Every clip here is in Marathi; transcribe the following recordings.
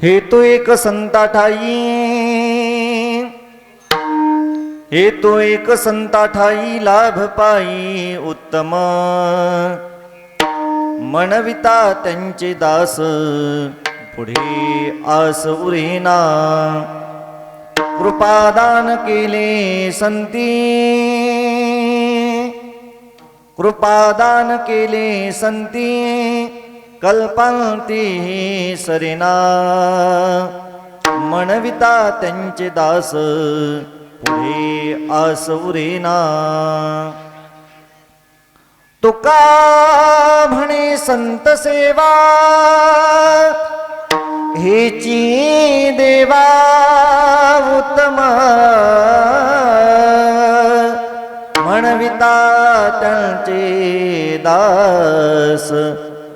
हे तो एक संता ठाई, हे तो एक संता ठाई लाभ पाई उत्तम, म्हणविता त्यांचे दास पुढे आस उरेना. कृपादान केले संती, कृपादान केले संती, कल्पांती सरेना. म्हणविता त्यांचे दास पुढे आस उरेना. तुका म्हणे संत सेवा हेची देवा उत्तम, म्हणविता त्यांचे दास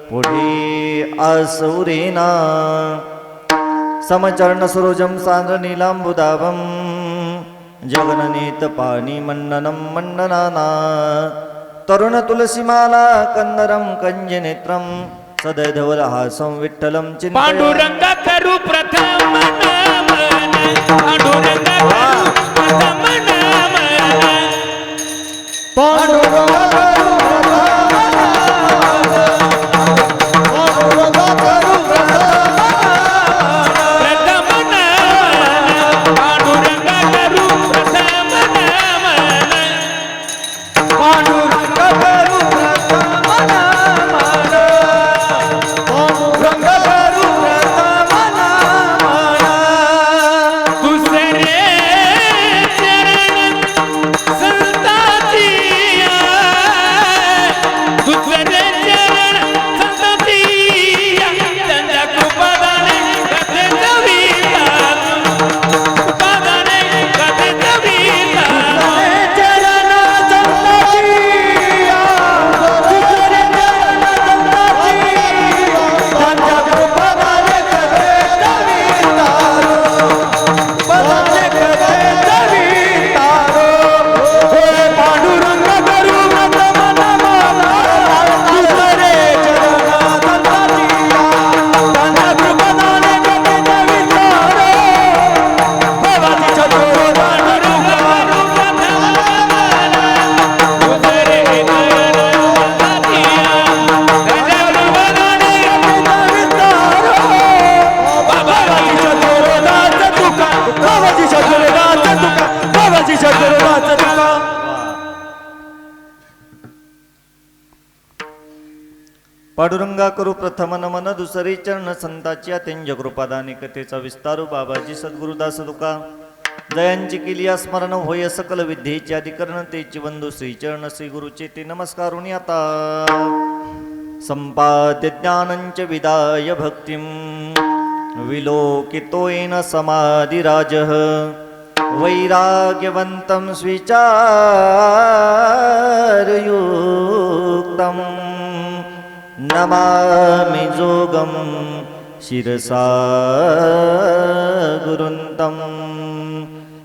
पुढे आस उरेना. समचरण सरोजम सांद्र नीलांबुदाभम, जगननीत पाणी मण्डनं मण्डनाना. तरुण तुलसीमाला कंदरम कंजनेत्रम, सदैधवल हासं विठ्ठलं चिंतया. पांडुरंगा करू प्रथम नमन, पांडुरंगा करू प्रथम नमन, पांडुरंगा करू पांडुरंगा करू प्रथम नमन, दुसरे चरण संताची अत्यंज कृपादाने. कथेचा विस्तारू बाबाजी सद्गुरुदास तुका. जयांची केली स्मरण होय सकल विद्येचे अधिकरण, तेची बंधू श्रीचरण श्री गुरुचे ते नमस्कारुणी. आता संपाद्य ज्ञानंच विदाय भक्तिं, विलोकितोयेन समाधिराजः. वैराग्यवन्तं स्विचारयुक्तं, नमामि जोगं शिरसा गुरुन्तं.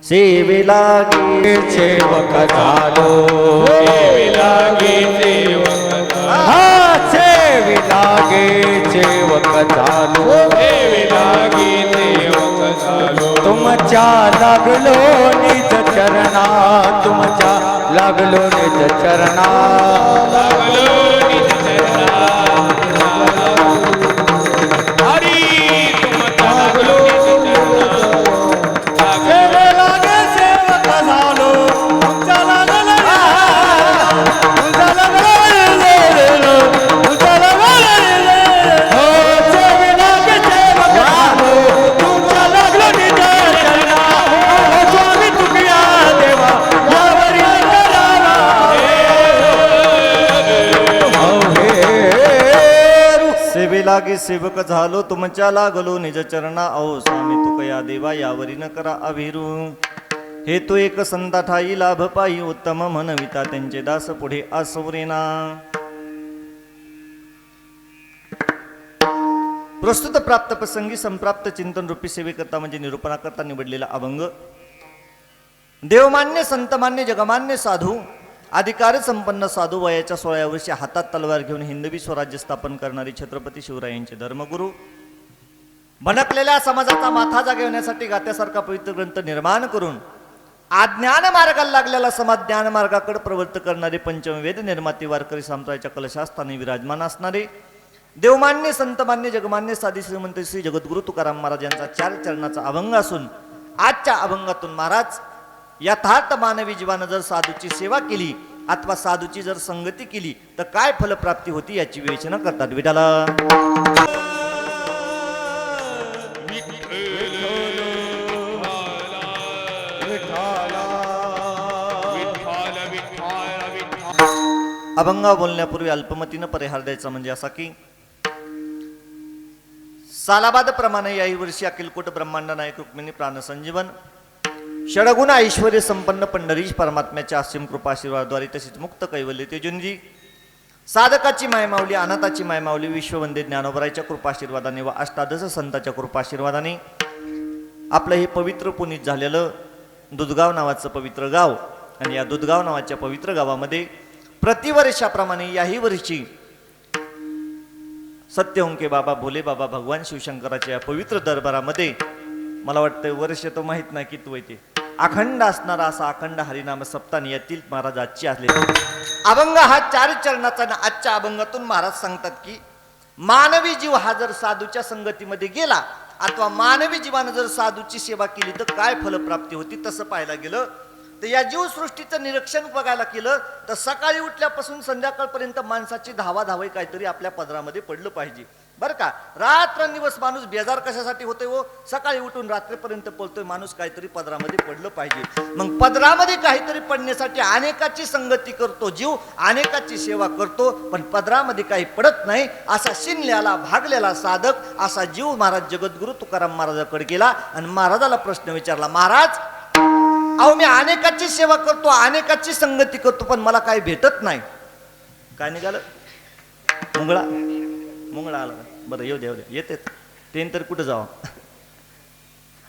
सेवे लागे सेवक झालो, सेवे लागे सेवक झालो, सेवे लागे सेवक झालो, सेवे लागे सेवक झालो. तुमच्या लागलो निज चरणा, तुमच्या लागलो निज चरणा. लागलो निज चरणा, हरी तुमचा लागलो निज चरणा. सेवे लागे सेवक झालो, तुमच्या लागलो, तुमच्या लागलो, तुमच्या लागलो. हो सेवे लागे सेवक झालो, तुमच्या लागलो निज चरणा. हो स्वामी तुकया देवा यावरी करावा. सेवे लागे सेवक झालो, तुमच्या लागलो निज चरणा. अहो स्वामी तुकया देवा यावरी न करा अभिरू. हे तो एक संता ठाई लाभ पायी उत्तम, म्हणविता त्यांचे दास पुढे आसवरेना. प्रस्तुत प्राप्त प्रसंगी संप्राप्त चिंतन रूपी सेवेकरता म्हणजे निरूपणाकरता निवडलेला अभंग. देवमान्य संतमान्य जगमान्य साधू अधिकार संपन्न साधू वयाच्या 16व्या वर्षी हातात तलवार घेऊन हिंदवी स्वराज्य स्थापन करणारे छत्रपती शिवरायांचे धर्मगुरू भडकलेल्या समाजाचा माथा जागवण्यासाठी गात्यासारखा पवित्र ग्रंथ निर्माण करून अज्ञान मार्गाला लागलेला समाज ज्ञान मार्गाकडे प्रवृत्त करणारे पंचमवेद निर्माते वारकरी संप्रदायाच्या कलशास्थानी विराजमान असणारे देवमान्य संतमान्य जगमान्य साधी श्रीमंत श्री जगद्गुरु तुकाराम महाराज यांचा 4 चरणाचा अभंग असून आजच्या अभंगातून महाराज यथार्थ मानवी जीवानं जर साधूची सेवा केली अथवा साधूची जर संगती केली तर काय फलप्राप्ती होती याची विवेचना करतात. विठाला अभंग बोलण्यापूर्वी अल्पमतीनं परिहार द्यायचा म्हणजे असा की सालाबाद प्रमाणे याही वर्षी अखिलकोट ब्रह्मांड नायक रुक्मिणी प्राणसंजीवन षडगुण ऐश्वर्य संपन्न पंढरीश परमात्म्याच्या असीम कृपा आशीर्वादाद्वारे तसेच मुक्त कैवल्य तेजुंजी साधकाची मायमावली अनाथाची मायमावली विश्ववंदे ज्ञानोबरायच्या कृपाशीर्वादाने व अष्टादश संतांच्या कृपाशीर्वादाने आपलं हे पवित्र पुनीत झालेलं दुधगाव नावाचं पवित्र गाव आणि या दुधगाव नावाच्या पवित्र गावामध्ये प्रतिवर्षाप्रमाणे याही वर्षी सत्यहुंके बाबा भोले बाबा भगवान शिवशंकराच्या या पवित्र दरबारामध्ये मला वाटतं वर्ष तो माहीत नाही किती वय ते अखंड असणारा असा अखंड हरिनाम सप्ताह यातील महाराज आजची असले अभंग हा 4 चरणाचा ना आजच्या अभंगातून महाराज सांगतात की मानवी जीव हा जर साधूच्या संगतीमध्ये गेला अथवा मानवी जीवानं जर साधूची सेवा केली तर काय फलप्राप्ती होती. तसं पाहायला गेलं तर या जीवसृष्टीचं निरीक्षण बघायला केलं तर सकाळी उठल्यापासून संध्याकाळपर्यंत माणसाची धावाधावई काहीतरी आपल्या पदरामध्ये पडलं पाहिजे बरं का. रात्रंदिवस माणूस बेजार कशासाठी होतोय हो, सकाळी उठून रात्रीपर्यंत पळतोय माणूस, काहीतरी पदरामध्ये पडलं पाहिजे. मग पदरामध्ये काहीतरी पडण्यासाठी अनेकाची संगती करतो जीव, अनेकाची सेवा करतो, पण पदरामध्ये काही पडत नाही असा शिनल्याला भागलेला साधक असा जीव महाराज जगद्गुरु तुकाराम महाराजाकडे गेला आणि महाराजाला प्रश्न विचारला, महाराज अहो मी अनेकाची सेवा करतो, अनेकाची संगती करतो, पण मला काही भेटत नाही. काय निघालं? मुंगळा आला. बरं येऊ द्या येते ते तर कुठं जावं.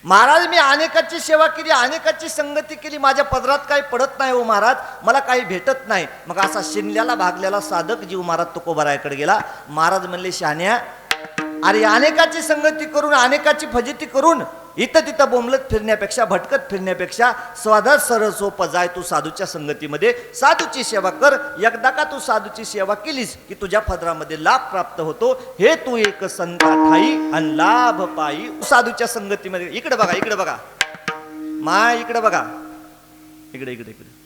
महाराज मी अनेकाची सेवा केली, अनेकाची संगती केली, माझ्या पदरात काही पडत नाही हो महाराज, मला काही भेटत नाही. मग असा शिनल्याला भागलेला साधक जीव महाराज तुकोबारायाकडे गेला. महाराज म्हणले, शहाण्या अरे अनेकाची संगती करून अनेकाची फजिती करून इथं तिथं बोंबलत फिरण्यापेक्षा भटकत फिरण्यापेक्षा स्वतः सरळ सोपं जाय तू साधूच्या संगतीमध्ये, साधूची सेवा कर. एकदा का तू साधूची सेवा केलीस की तुझ्या पदरामध्ये लाभ प्राप्त होतो. हे तू एक संता ठाई आणि लाभ पायी साधूच्या संगतीमध्ये. इकडे बघा, इकडे बघा माय, इकडे बघा, इकडे इकडे इकडे.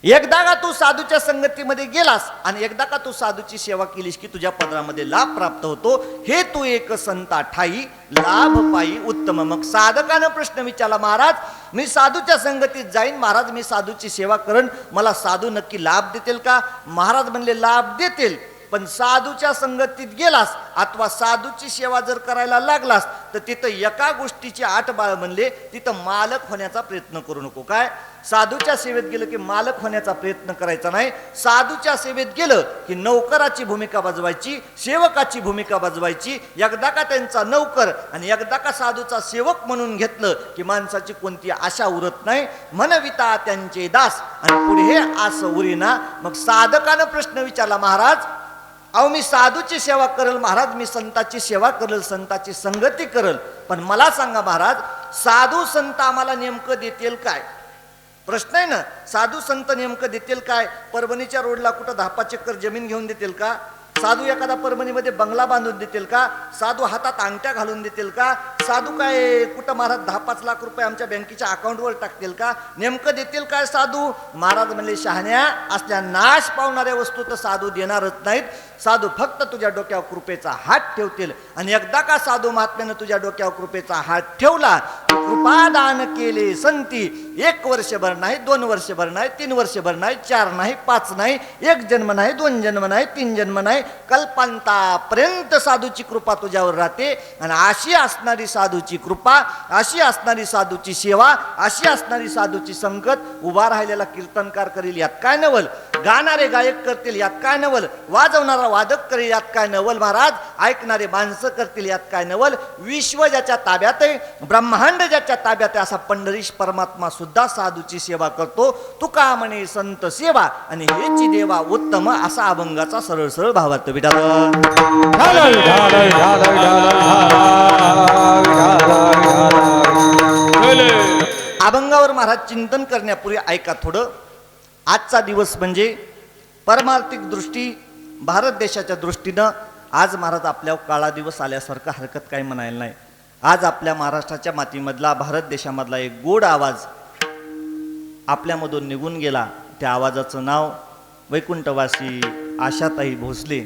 एकदा का तू साधूच्या संगतीमध्ये गेलास आणि एकदा का तू साधूची सेवा केलीस की तुझ्या पदरामध्ये लाभ प्राप्त होतो. हे तू एक संता ठाई लाभ पायी उत्तम. मग साधकानं प्रश्न विचारला, महाराज मी साधूच्या संगतीत जाईन, महाराज मी साधूची सेवा करण, मला साधू नक्की लाभ देतील का? महाराज म्हणले, लाभ देतील, पण साधूच्या संगतीत गेलास अथवा साधूची सेवा जर करायला लागलास तर तिथं एका गोष्टीची आठ बाळ म्हणले, तिथं मालक होण्याचा प्रयत्न करू नको. काय? साधूच्या सेवेत गेलं की मालक होण्याचा प्रयत्न करायचा नाही. साधूच्या सेवेत गेलं की नौकराची भूमिका बजवायची, सेवकाची भूमिका बजवायची. एकदा का त्यांचा नौकर आणि एकदा का साधूचा सेवक म्हणून घेतलं की माणसाची कोणती आशा उरत नाही. म्हणविता त्यांचे दास आणि पुढे हे आस उरीना. मग साधकानं प्रश्न विचारला, महाराज अहो मी साधूची सेवा करल महाराज, मी संताची सेवा करल, संताची संगती करल, पण मला सांगा महाराज साधू संत आम्हाला नेमकं देतील काय? प्रश्न आहे ना, साधू संत नेमकं देतील काय? परभणीच्या रोडला कुठं 10-5 एकर जमीन घेऊन देतील का? साधू एखादा परभणीमध्ये बंगला बांधून देतील का? साधू हातात अंगठ्या घालून देतील का? साधू काय कुठं महाराज 10-5 लाख रुपये आमच्या बँकेच्या अकाउंटवर टाकतील का? नेमकं देतील काय साधू? महाराज म्हणले, शहाण्या असल्या नाश पावणाऱ्या वस्तू तर साधू देणारच नाहीत. साधू फक्त तुझ्या डोक्यावर कृपेचा हात ठेवतील आणि एकदा का साधू महात्म्यानं तुझ्या डोक्यावर कृपेचा हात ठेवला, कृपादान केले संती 1 वर्षभर नाही, 2 वर्षभर नाही, 3 वर्षभर नाही, 4 नाही, 5 नाही, 1 जन्म नाही, 2 जन्म नाही, 3 जन्म नाही, कल्पांतापर्यंत साधूची कृपा तुझ्यावर राहते. आणि अशी असणारी साधूची कृपा, अशी असणारी साधूची सेवा, अशी असणारी साधूची संगत उभा राहिलेला कीर्तनकार करील यात काय नवल. गाणारे गायक करतील यात काय नवल, वाजवणारा वादक करेल यात काय नवल महाराज, ऐकणारे माणसं करतील यात काय नवल. विश्व ज्याच्या ताब्यात आहे, ब्रह्मांड ज्याच्या ताब्यात आहे, असा पंढरीश परमात्मा सुद्धा साधूची सेवा करतो. तुका म्हणे संत सेवा आणि हेची देवा उत्तम, असा अभंगाचा सरळ सरळ भावार्थ विठाला. अभंगावर महाराज चिंतन करण्यापूर्वी ऐका थोडं. आजचा दिवस म्हणजे परमार्थिक दृष्टी भारत देशाच्या दृष्टीनं आज महाराज आपल्यावर काळा दिवस आल्यासारखं हरकत काही म्हणायला नाही. आज आपल्या महाराष्ट्राच्या मातीमधला, भारत देशामधला एक गोड आवाज आपल्यामधून निघून गेला. त्या आवाजाचं नाव वैकुंठवासी आशाताई भोसले.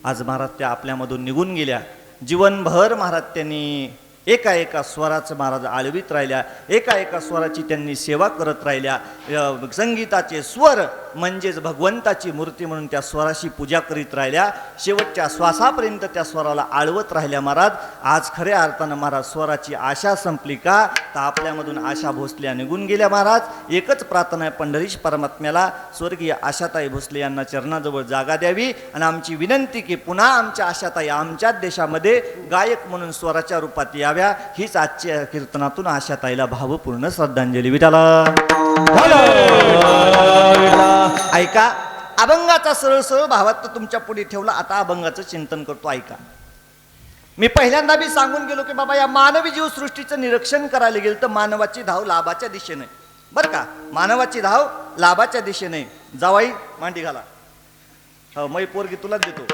आज महाराज त्या आपल्यामधून निघून गेल्या. जीवनभर महाराज त्यांनी एका एका स्वराचं महाराज आळवीत राहिल्या, एका एका स्वराची त्यांनी सेवा करत राहिल्या. संगीताचे स्वर म्हणजेच भगवंताची मूर्ती म्हणून त्या स्वराशी पूजा करीत राहिल्या. शेवटच्या श्वासापर्यंत त्या स्वराला आळवत राहिल्या महाराज. आज खऱ्या अर्थानं महाराज स्वराची आशा संपली का, तर आपल्यामधून आशा भोसल्या निघून गेल्या महाराज. एकच प्रार्थना आहे पंढरीश परमात्म्याला, स्वर्गीय आशाताई भोसले यांना चरणाजवळ जागा द्यावी. आणि आमची विनंती की पुन्हा आमच्या आशाताई आमच्याच देशामध्ये गायक म्हणून स्वराच्या रूपात याव्या. हीच आजच्या कीर्तनातून आशाताईला भावपूर्ण श्रद्धांजली विठाला. ऐका, अभंगाचा सरळ सरळ भावात तर तुमच्या पुढे ठेवला. आता अभंगाचं चिंतन करतो. ऐका, मी पहिल्यांदा बी सांगून गेलो की बाबा या मानवी जीवसृष्टीचं निरीक्षण करायला गेलं तर मानवाची धाव लाभाच्या दिशेने, बरं का, मानवाची धाव लाभाच्या दिशेने. जावाई मांडी घाला. हो, मै पोरगी तुलाच देतो,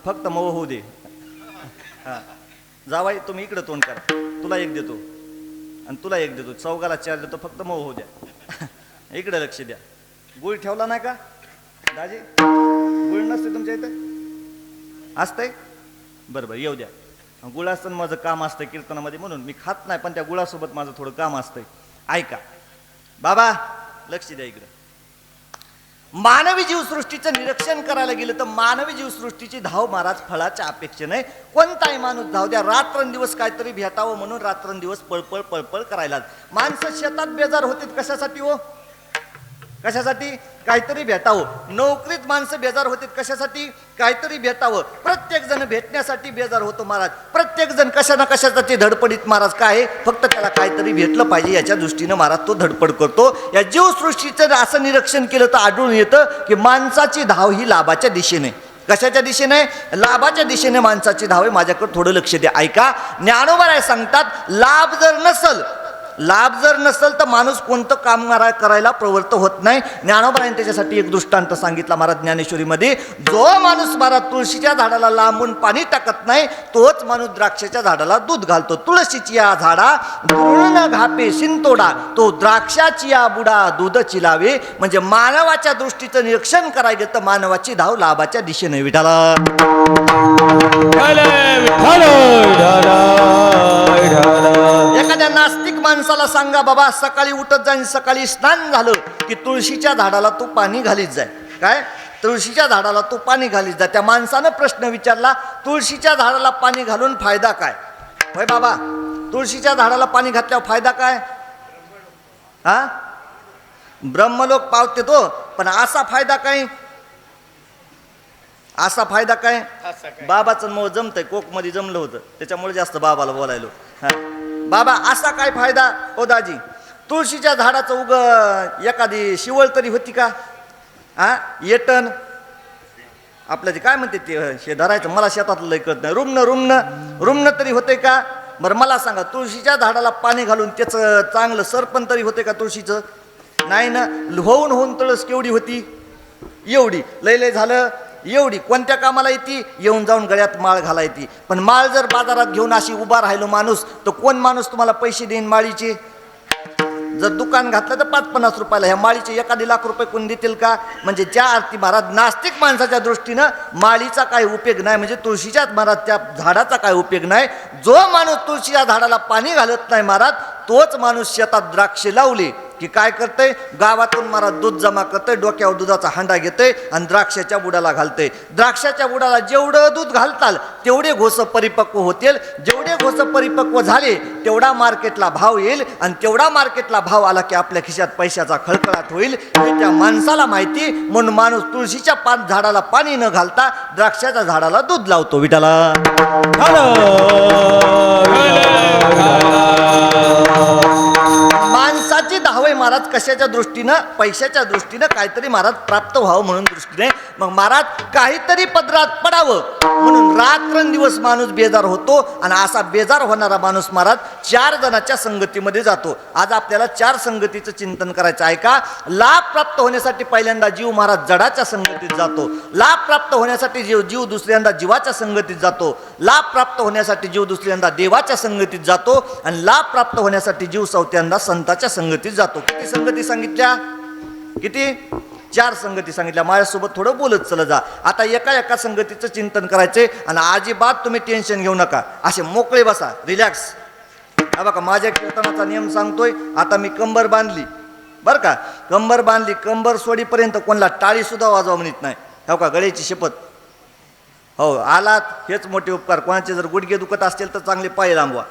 फक्त मऊ होऊ दे. हा, जावाई तुम्ही इकडं तोंड करा, तुला एक देतो आणि तुला एक देतो, चौघाला 4 देतो, फक्त मऊ होऊ द्या. इकडे लक्ष द्या. गुळ ठेवला नाही का दाजी? गुळ नसते तुमच्या इथे? असतंय? बरं बरं, येऊ द्या. गुळ असताना माझं काम असतं कीर्तनामध्ये, म्हणून मी खात नाही, पण त्या गुळासोबत माझं थोडं काम असतंय. ऐका बाबा, लक्ष द्या इकडे. मानवी जीवसृष्टीचं निरीक्षण करायला गेलं तर मानवी जीवसृष्टीची धाव महाराज फळाच्या अपेक्षेने. कोणताही माणूस धाव द्या, रात्रंदिवस काहीतरी भेटावं म्हणून रात्रंदिवस पळपळ पळपळ करायला. माणसं शेतात बेजार होते कशासाठी हो? कशासाठी? काहीतरी भेटावं. नोकरीत माणसं बेजार होते कशासाठी? काहीतरी भेटावं. प्रत्येक जण भेटण्यासाठी बेजार होतो महाराज. प्रत्येक जण कशा ना कशासाठी धडपडीत महाराज. काय? फक्त त्याला काहीतरी भेटलं पाहिजे याच्या दृष्टीनं महाराज तो धडपड करतो. या जीवसृष्टीचं असं निरीक्षण केलं तर आढळून येतं की माणसाची धाव ही लाभाच्या दिशेने. कशाच्या दिशेने? लाभाच्या दिशेने माणसाची धाव आहे. माझ्याकडे थोडं लक्ष द्या. ऐका, ज्ञानोबा सांगतात लाभ जर नसेल तर माणूस कोणतं काम करायला प्रवृत्त होत नाही. ज्ञानोबाने त्याच्यासाठी एक दृष्टांत सांगितला महाराज ज्ञानेश्वरीमध्ये. जो माणूस महाराज तुळशीच्या झाडाला लांबून पाणी टाकत नाही तोच माणूस द्राक्षाच्या झाडाला दूध घालतो. तुळशीची या झाडा दुर्ण घापे शिंतोडा, तो द्राक्षाची या बुडा दूध चिलावे. म्हणजे मानवाच्या दृष्टीचं निरीक्षण करायचं तर मानवाची धाव लाभाच्या दिशेने विठाला. एखाद्या नास्तिक माणसाला सांगा बाबा सकाळी उठत जाईन, सकाळी स्नान झालं की तुळशीच्या झाडाला तू पाणी घालीत जाय. काय? तुळशीच्या झाडाला तू पाणी घालीत जा. त्या माणसानं प्रश्न विचारला, तुळशीच्या झाडाला पाणी घालून फायदा काय? होय बाबा, तुळशीच्या झाडाला पाणी घातल्यावर फायदा काय? हा, ब्रह्मलोक पावते तो, पण असा फायदा काय? असा फायदा काय? बाबाचं मग जमतंय, कोकमध्ये जमलं होतं त्याच्यामुळे जास्त बाबाला बोलायलो. हा बाबा, असा काय फायदा? ओ दाजी, तुळशीच्या झाडाचं उग एखादी शिवळ तरी होती का? हा, येटण आपलं ते काय म्हणते ते हे धरायचं, मला शेतातलं लय कळत नाही. रुमणं तरी होते का? बरं मला सांगा, तुळशीच्या झाडाला पाणी घालून त्याचं चांगलं सरपण तरी होते का तुळशीचं? नाही ना. होऊन तळस केवढी होती? एवढी. लय झालं एवढी. कोणत्या कामाला येते? येऊन जाऊन गळ्यात माळ घाला येते. पण माळ जर बाजारात घेऊन अशी उभा राहिलो माणूस तर कोण माणूस तुम्हाला पैसे देईन माळीचे? जर दुकान घातलं तर 5-50 रुपयाला. ह्या माळीचे 1 लाख रुपये कोण देतील का? म्हणजे ज्या अर्थी महाराज नास्तिक माणसाच्या दृष्टीनं माळीचा काय उपयोग नाही, म्हणजे तुळशीच्या महाराज त्या झाडाचा काय उपयोग नाही. जो माणूस तुळशीच्या झाडाला पाणी घालत नाही महाराज, तोच माणूस शेतात द्राक्षे लावले की काय करतंय, गावातून महाराज दूध जमा करतंय, डोक्यावर दुधाचा हांडा घेतंय आणि द्राक्षाच्या बुडाला घालतंय. द्राक्षाच्या बुडाला जेवढं दूध घालताल तेवढे घोस परिपक्व होतील. जेवढे घोस परिपक्व झाले तेवढा मार्केटला भाव येईल आणि तेवढा मार्केटला भाव आला की आपल्या खिशात पैशाचा खळखळाट होईल. हे त्या माणसाला माहिती, म्हणून माणूस तुळशीच्या झाडाला पाणी न घालता द्राक्षाच्या झाडाला दूध लावतो. विठाला माणसाची धावय महाराज कशाच्या दृष्टीनं, पैशाच्या दृष्टीनं, काहीतरी महाराज प्राप्त व्हावं म्हणून दृष्टीने. मग महाराज काहीतरी पदरात पडावं म्हणून रात्रंदिवस माणूस बेजार होतो आणि असा बेजार होणारा माणूस महाराज 4 जणांच्या संगतीमध्ये जातो. आज आपल्याला 4 संगतीचं चिंतन करायचं आहे का. लाभ प्राप्त होण्यासाठी पहिल्यांदा जीव महाराज जडाच्या संगतीत जातो. लाभ प्राप्त होण्यासाठी जीव दुसऱ्यांदा जीवाच्या संगतीत जातो. लाभ प्राप्त होण्यासाठी जीव दुसऱ्यांदा देवाच्या संगतीत जातो आणि लाभ प्राप्त होण्यासाठी जीव चौथ्यांदा संताच्या संगतीत जातो. किती संगती सांगितल्या? किती? 4 संगती सांगितल्या. माझ्यासोबत थोडं बोलत चला जा. आता एका संगतीचं चिंतन करायचंय आणि अजिबात तुम्ही टेन्शन घेऊ नका. असे मोकळे बसा, रिलॅक्स. हा बघा, माझ्या कीर्तनाचा नियम सांगतोय. आता मी कंबर बांधली बरं का, कंबर बांधली, कंबर सोडीपर्यंत कोणाला टाळी सुद्धा वाजवा म्हणत नाही. हो का, गळ्याची शपथ. हो, आलात हेच मोठे उपकार. कोणाचे जर गुडघे दुखत असतील तर चांगले पाय लांबवा.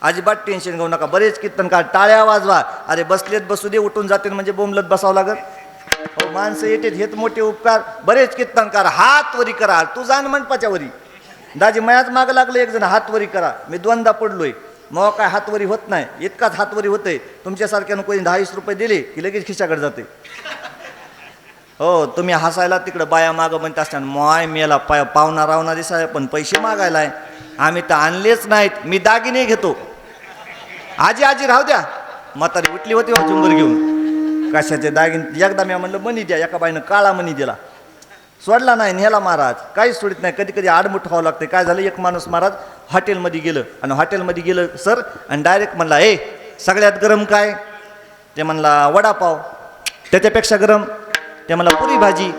अजिबात टेन्शन घेऊ नका. बरेच कीर्तनकार टाळ्या वाजवा. अरे बसलेत बसू दे, उठून जातील म्हणजे बोंबलत बसावं लागत. हो, माणसं येतात हेच मोठे उपकार. बरेच कीर्तनकार हात वरी करा. तू जाण मंडपाच्या वरी. दाजी मयाच मागं लागलं एक जण, हात वरी करा. मी 2दा पडलोय. मग काय हातवरी होत नाही, इतकाच हातवरी होतंय. तुमच्यासारख्यानं कोणी 10-20 रुपये दिले की लगेच खिशाकडे जाते. हो, तुम्ही हसायला तिकडं बाया मागं म्हणता असताना माय मेला पाहुणा रावणा दिसाय पण पैसे मागायलाय. आम्ही तर आणलेच नाहीत. मी दागिने घेतो. आजी राहू द्या. म्हातारी उठली होती चुंबर घेऊन. कशाचे दागिने? एकदा मी म्हणलं मनी द्या. एका बाईनं काळा मनी दिला. सोडला नाही, नेला महाराज. काहीच सोडित नाही. कधी कधी आडमुठ व्हावं लागते. काय झालं, एक माणूस महाराज हॉटेलमध्ये गेलं आणि हॉटेलमध्ये गेलं सर आणि डायरेक्ट म्हणला, ए सगळ्यात गरम काय? ते म्हणला वडापाव. त्याच्यापेक्षा गरम? ते मला पुरी भाजी.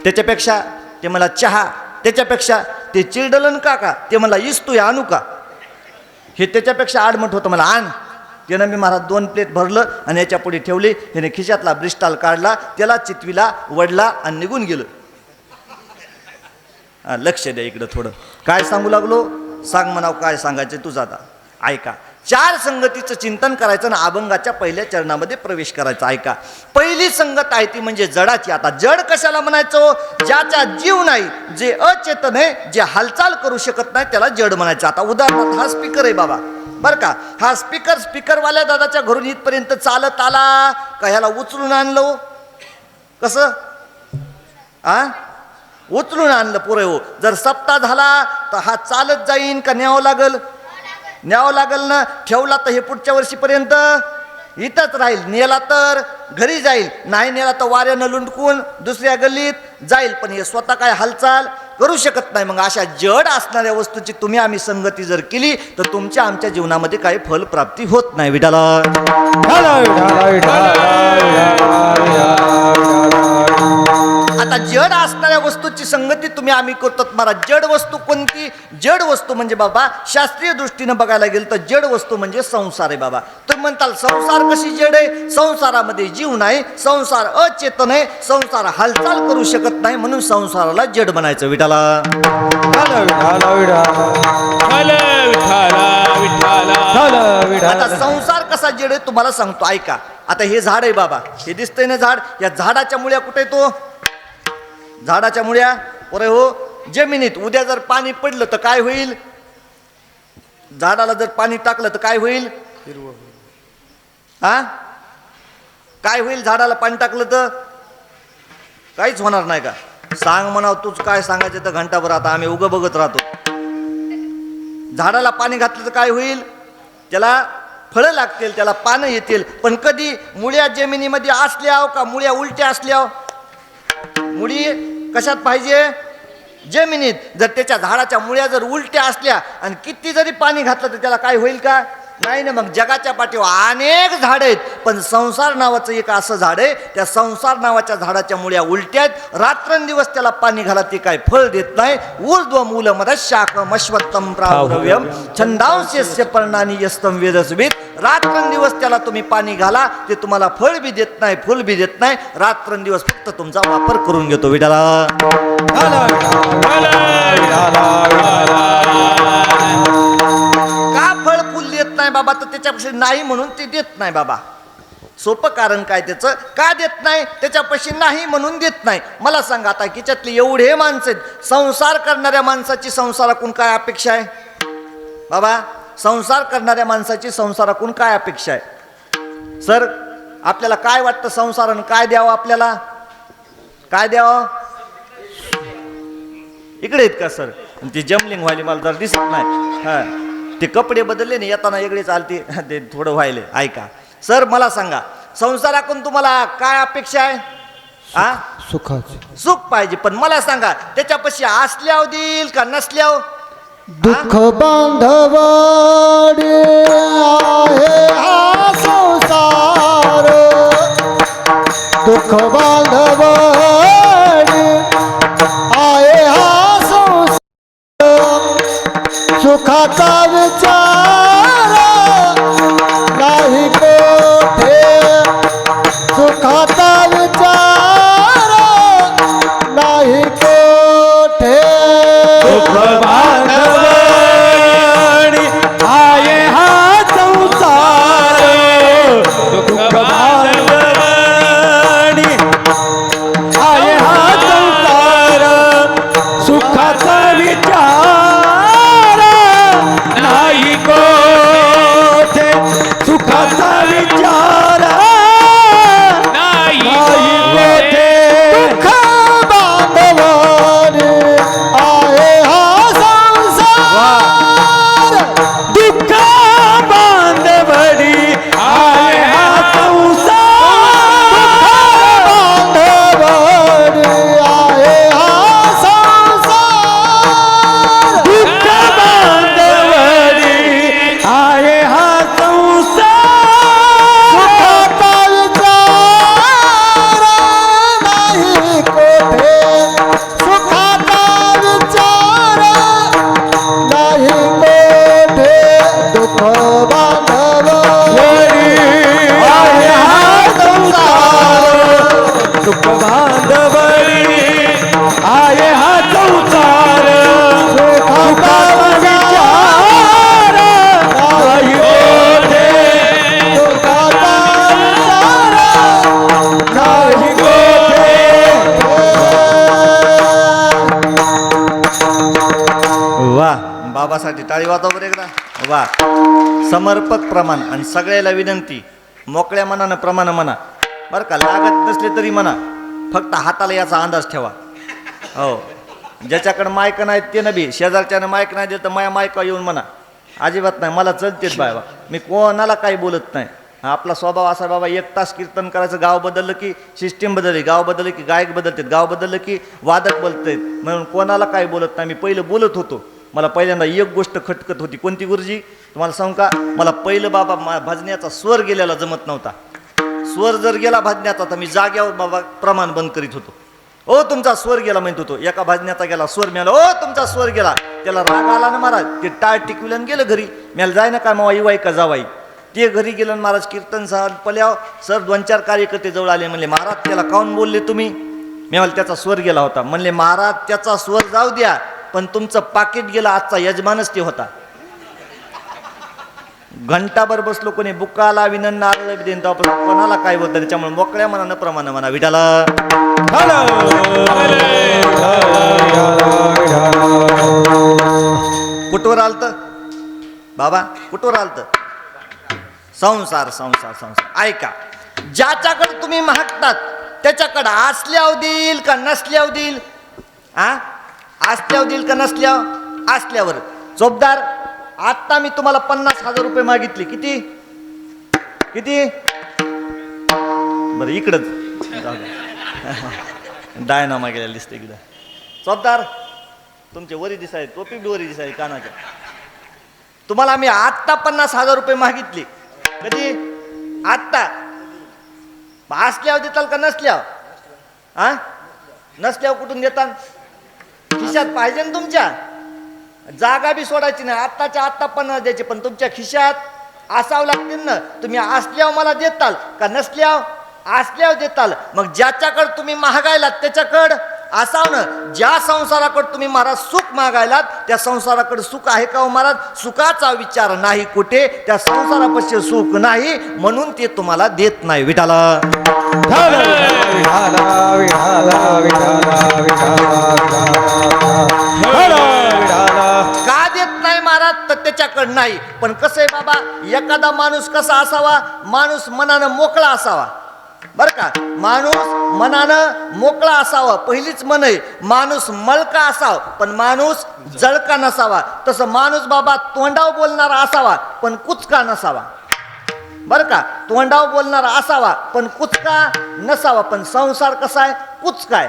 त्याच्यापेक्षा? ते मला चहा. त्याच्यापेक्षा? ते चिरडलन का? ते मला इस्तू या आणू का? हे त्याच्यापेक्षा आडमट होतं. मला आण. त्यानं मी महाराज 2 प्लेट भरलं आणि याच्या पुढे ठेवली. त्याने खिशातला ब्रिस्टाल काढला, त्याला चितवीला, वडला आणि निघून गेलं. लक्ष द्या इकडं थोडं. काय सांगू लागलो? सांग म्हणाव काय सांगायचं तुझं. आता ऐका. 4 संगतीचं चिंतन करायचं आणि अभंगाच्या पहिल्या चरणामध्ये प्रवेश करायचा. ऐका, पहिली संगत आहे ती म्हणजे जडाची. आता जड कशाला म्हणायचो? ज्याचा जीव नाही, जे अचेतन आहे, जे हालचाल करू शकत नाही त्याला जड म्हणायचं. आता उदाहरणार्थ हा स्पीकर आहे बाबा, बरं का. हा स्पीकरवाल्या दादाच्या घरून इथपर्यंत चालत आला का ह्याला उचलून आणलो? कसं? उचलून आणलं पुरे. हो, जर सप्ताह झाला तर हा चालत जाईन का न्यावं लागल? न्यावं लागल ना. ठेवला तर हे पुढच्या वर्षीपर्यंत इथंच राहील. नेला तर घरी जाईल, नाही नेला तर वाऱ्यानं लुंडकून दुसऱ्या गल्लीत जाईल. पण हे स्वतः काय हालचाल करू शकत नाही. मग अशा जड असणाऱ्या वस्तूची तुम्ही आम्ही संगती जर केली तर तुमच्या आमच्या जीवनामध्ये काही फलप्राप्ती होत नाही. विठाला आता जड असणाऱ्या वस्तूची संगती तुम्ही आम्ही करतो. मला जड वस्तू कोणती? जड वस्तू म्हणजे बाबा शास्त्रीय दृष्टीनं बघायला गेलं तर जड वस्तू म्हणजे संसार आहे बाबा. तुम्ही म्हणताल संसार कशी जड आहे? संसारामध्ये जीव नाही, संसार अचेतन आहे, संसार हालचाल करू शकत नाही, म्हणून संसाराला जड बनायचं. विठाला आता संसार कसा जड आहे तुम्हाला सांगतो. ऐका. आता हे झाड आहे बाबा, हे दिसतंय ना झाड. या झाडाच्या मुळ्या कुठे येतो? झाडाच्या मुळ्या पुरे हो जमिनीत. उद्या जर पाणी पडलं तर काय होईल? झाडाला जर पाणी टाकलं तर काय होईल? काय होईल? झाडाला पाणी टाकलं तर काहीच होणार नाही का? सांग म्हणाव तूच काय सांगायचं तर घंटाभर. आता आम्ही उगं बघत राहतो. झाडाला पाणी घातलं तर काय होईल? त्याला फळं लागतील, त्याला पानं येतील. पण कधी मुळ्या जमिनीमध्ये असल्या का मुळ्या उलट्या असल्या? मुळी कशात पाहिजे? जमिनीत. जर त्याच्या झाडाच्या मुळ्या जर उलट्या असल्या आणि किती जरी पाणी घातलं तर त्याला काय होईल का? नाही ना, मग जगाच्या पाठीवर अनेक झाड आहेत, पण संसार नावाचं एक असं झाड आहे, त्या संसार नावाच्या झाडाच्या मुळ्या उलट्या आहेत, रात्रंदिवस त्याला पाणी घाला ते काय फळ देत नाही. ऊर्ध्व मूलमद शाखम अश्वत्थम प्रावरव्यम छंदांशस्य पर्णानी यस्तम वेदस्वित. रात्रंदिवस त्याला तुम्ही पाणी घाला, ते तुम्हाला फळ बी देत नाही, फुल बी देत नाही. रात्रंदिवस फक्त तुमचा वापर करून घेतो. विठाला का फळ फुल देत नाही बाबा, तर त्याच्यापाशी नाही म्हणून ते देत नाही बाबा. सोपं कारण काय त्याचं, का देत नाही, त्याच्यापाशी नाही म्हणून देत नाही. मला सांगा आता किच्यातले एवढे माणसं आहेत, संसार करणाऱ्या माणसाची संसाराकडून काय अपेक्षा आहे बाबा? संसार करणाऱ्या माणसाची संसाराकडून काय अपेक्षा आहे? सर आपल्याला काय वाटतं, संसारानं काय द्यावं आपल्याला, काय द्यावं? इकडे आहेत का सर? ती जमलिंग व्हायली मला जर दिसत नाही. हा ते कपडे बदलले ना, येताना वेगळे चालते ते थोडं व्हायले. ऐका सर, मला सांगा संसाराकडून तुम्हाला काय अपेक्षा आहे? हा, सुखाचे सुख पाहिजे, पण मला सांगा त्याच्यापाशी असल्यावर देईल का नसल्यावर? दुःख बांधवाडे आहे हा संसार, दुःख बांधवाडे आहे हा संसार, सुखाचा विचार नाही कोठे, सुखाचा विचार नाही कोठे. बांधवणी आहे हा संसार, दुःख बांधवणी आहे हा संसार, सुखाचा विचार नाही कोठे, सुखाचा विचार नाही कोठे. दुःख बांधवाने आहे हा संसार, दुःख बांधवणी आहे हा संसार, बांधवाने आहे हा संसार, दुःख बांधवणी आहे हा संसार, सुखाचा विचार नाही कोठे, सुखाचा विचार नाही कोठे. दुःख बांधवाने आहे हा संसार, दुःख बांधवणी आहे हा संसार, सुखाचा विचार नाही कोठे, सुखाचा विचार नाही कोठे. वा, बाबासाठी टाळी वाजवा बरं एकदा. वा, समर्पक प्रमाण आणि सगळ्याला विनंती, मोकळ्या मनानं प्रमाण म्हणा बरं का, लागत नसले तरी म्हणा, फक्त हाताला याचा अंदाज ठेवा. हो, ज्याच्याकडे मायक नाही ते नबी, शेजारच्यानं मायक नाही दिलं तर माया मायका येऊन म्हणा, अजिबात नाही, मला चलतेच बाय, मी कोणाला काही बोलत नाही. हा आपला स्वभाव असा बाबा, 1 तास कीर्तन करायचं, गाव बदललं की सिस्टीम बदलली, गाव बदललं की गायक बदलतात, गाव बदललं की वादक बदलतात, म्हणून कोणाला काही बोलत नाही. मी पहिलं बोलत होतो, मला पहिल्यांदा एक गोष्ट खटकत होती, कोणती गुरुजी तुम्हाला सांगू का? मला पहिलं बाबा भजण्याचा स्वर गेलेला जमत नव्हता. स्वर जर गेला भजण्याचा तर मी जाग्यावर बाबा प्रमाण बंद करीत होतो. ओ तुमचा स्वर गेला म्हणत होतो, एका भजण्याचा गेला स्वर मिळाला, ओ तुमचा स्वर गेला, त्याला राग आला ना महाराज, ते टाळ टिकविलं गेलं घरी. मला जाय ना काय मावा इवाई का जावाई, ते घरी गेलं महाराज, कीर्तन पल्याव सर 2-4 कार्यकर्ते जवळ आले, म्हणले महाराज त्याला काऊन बोलले तुम्ही? मी म्हणले त्याचा स्वर गेला होता. म्हणले महाराज त्याचा स्वर जाऊ द्या, पण तुमचं पाकिट गेलं, आजचा यजमानच ते होता. घंटाभर बसलो, कोणी बुकाला विनन नारळ देईन, कोणाला काय बोलतं, त्याच्यामुळे मोकळ्या मनानं प्रमाण म्हणा. विठाला कुठवर आलत बाबा, कुठवर आलत? संसार संसार संसार. ऐका, ज्याच्याकडे तुम्ही मागतात त्याच्याकडे असल्यावर देईल का नसल्यावर देईल? असल्यावर देईल का नसल्यावर? असल्यावर. चोपदार, आता मी तुम्हाला 50,000 रुपये मागितले, किती किती? बरं इकडंच डायना मागेला दिसते इकडं. चोपदार, तुमचे वरी दिसाय, टोपी बी वरी दिसाय कानाच्या. तुम्हाला मी आत्ता 50,000 रुपये मागितले. कधी? आत्ता. असल्यावर देताल का नसल्यावर? हा, नसल्यावर कुठून देताल? खिशात पाहिजे ना तुमच्या. जागा बी सोडायची नाही. आत्ताच्या आत्ता 50 द्यायचे, पण तुमच्या खिशात असावं लागतील ना. तुम्ही असल्यावर मला देताल का नसल्यावर? असल्यावर देताल. मग ज्याच्याकडे तुम्ही महागायलात त्याच्याकडं असाव ना. ज्या संसाराकडे तुम्ही महाराज सुख मागायलात त्या संसाराकडे सुख आहे का हो महाराज? सुखाचा विचार नाही कुठे, त्या संसारापाशी सुख नाही, म्हणून ते तुम्हाला देत नाही. विठाला का देत नाही महाराज? तर त्याच्याकडे नाही. पण कसं आहे बाबा, एखादा माणूस कसा असावा? माणूस मनानं मोकळा असावा. बर का, माणूस मनानं मोकळा असावा. पहिलीच मन आहे. माणूस मळका असावा पण माणूस जळका नसावा. तसं माणूस बाबा तोंडाव बोलणारा असावा पण कुचका नसावा. बर का, तोंडाव बोलणारा असावा पण कुचका नसावा. पण संसार कसा आहे? कुचका आहे.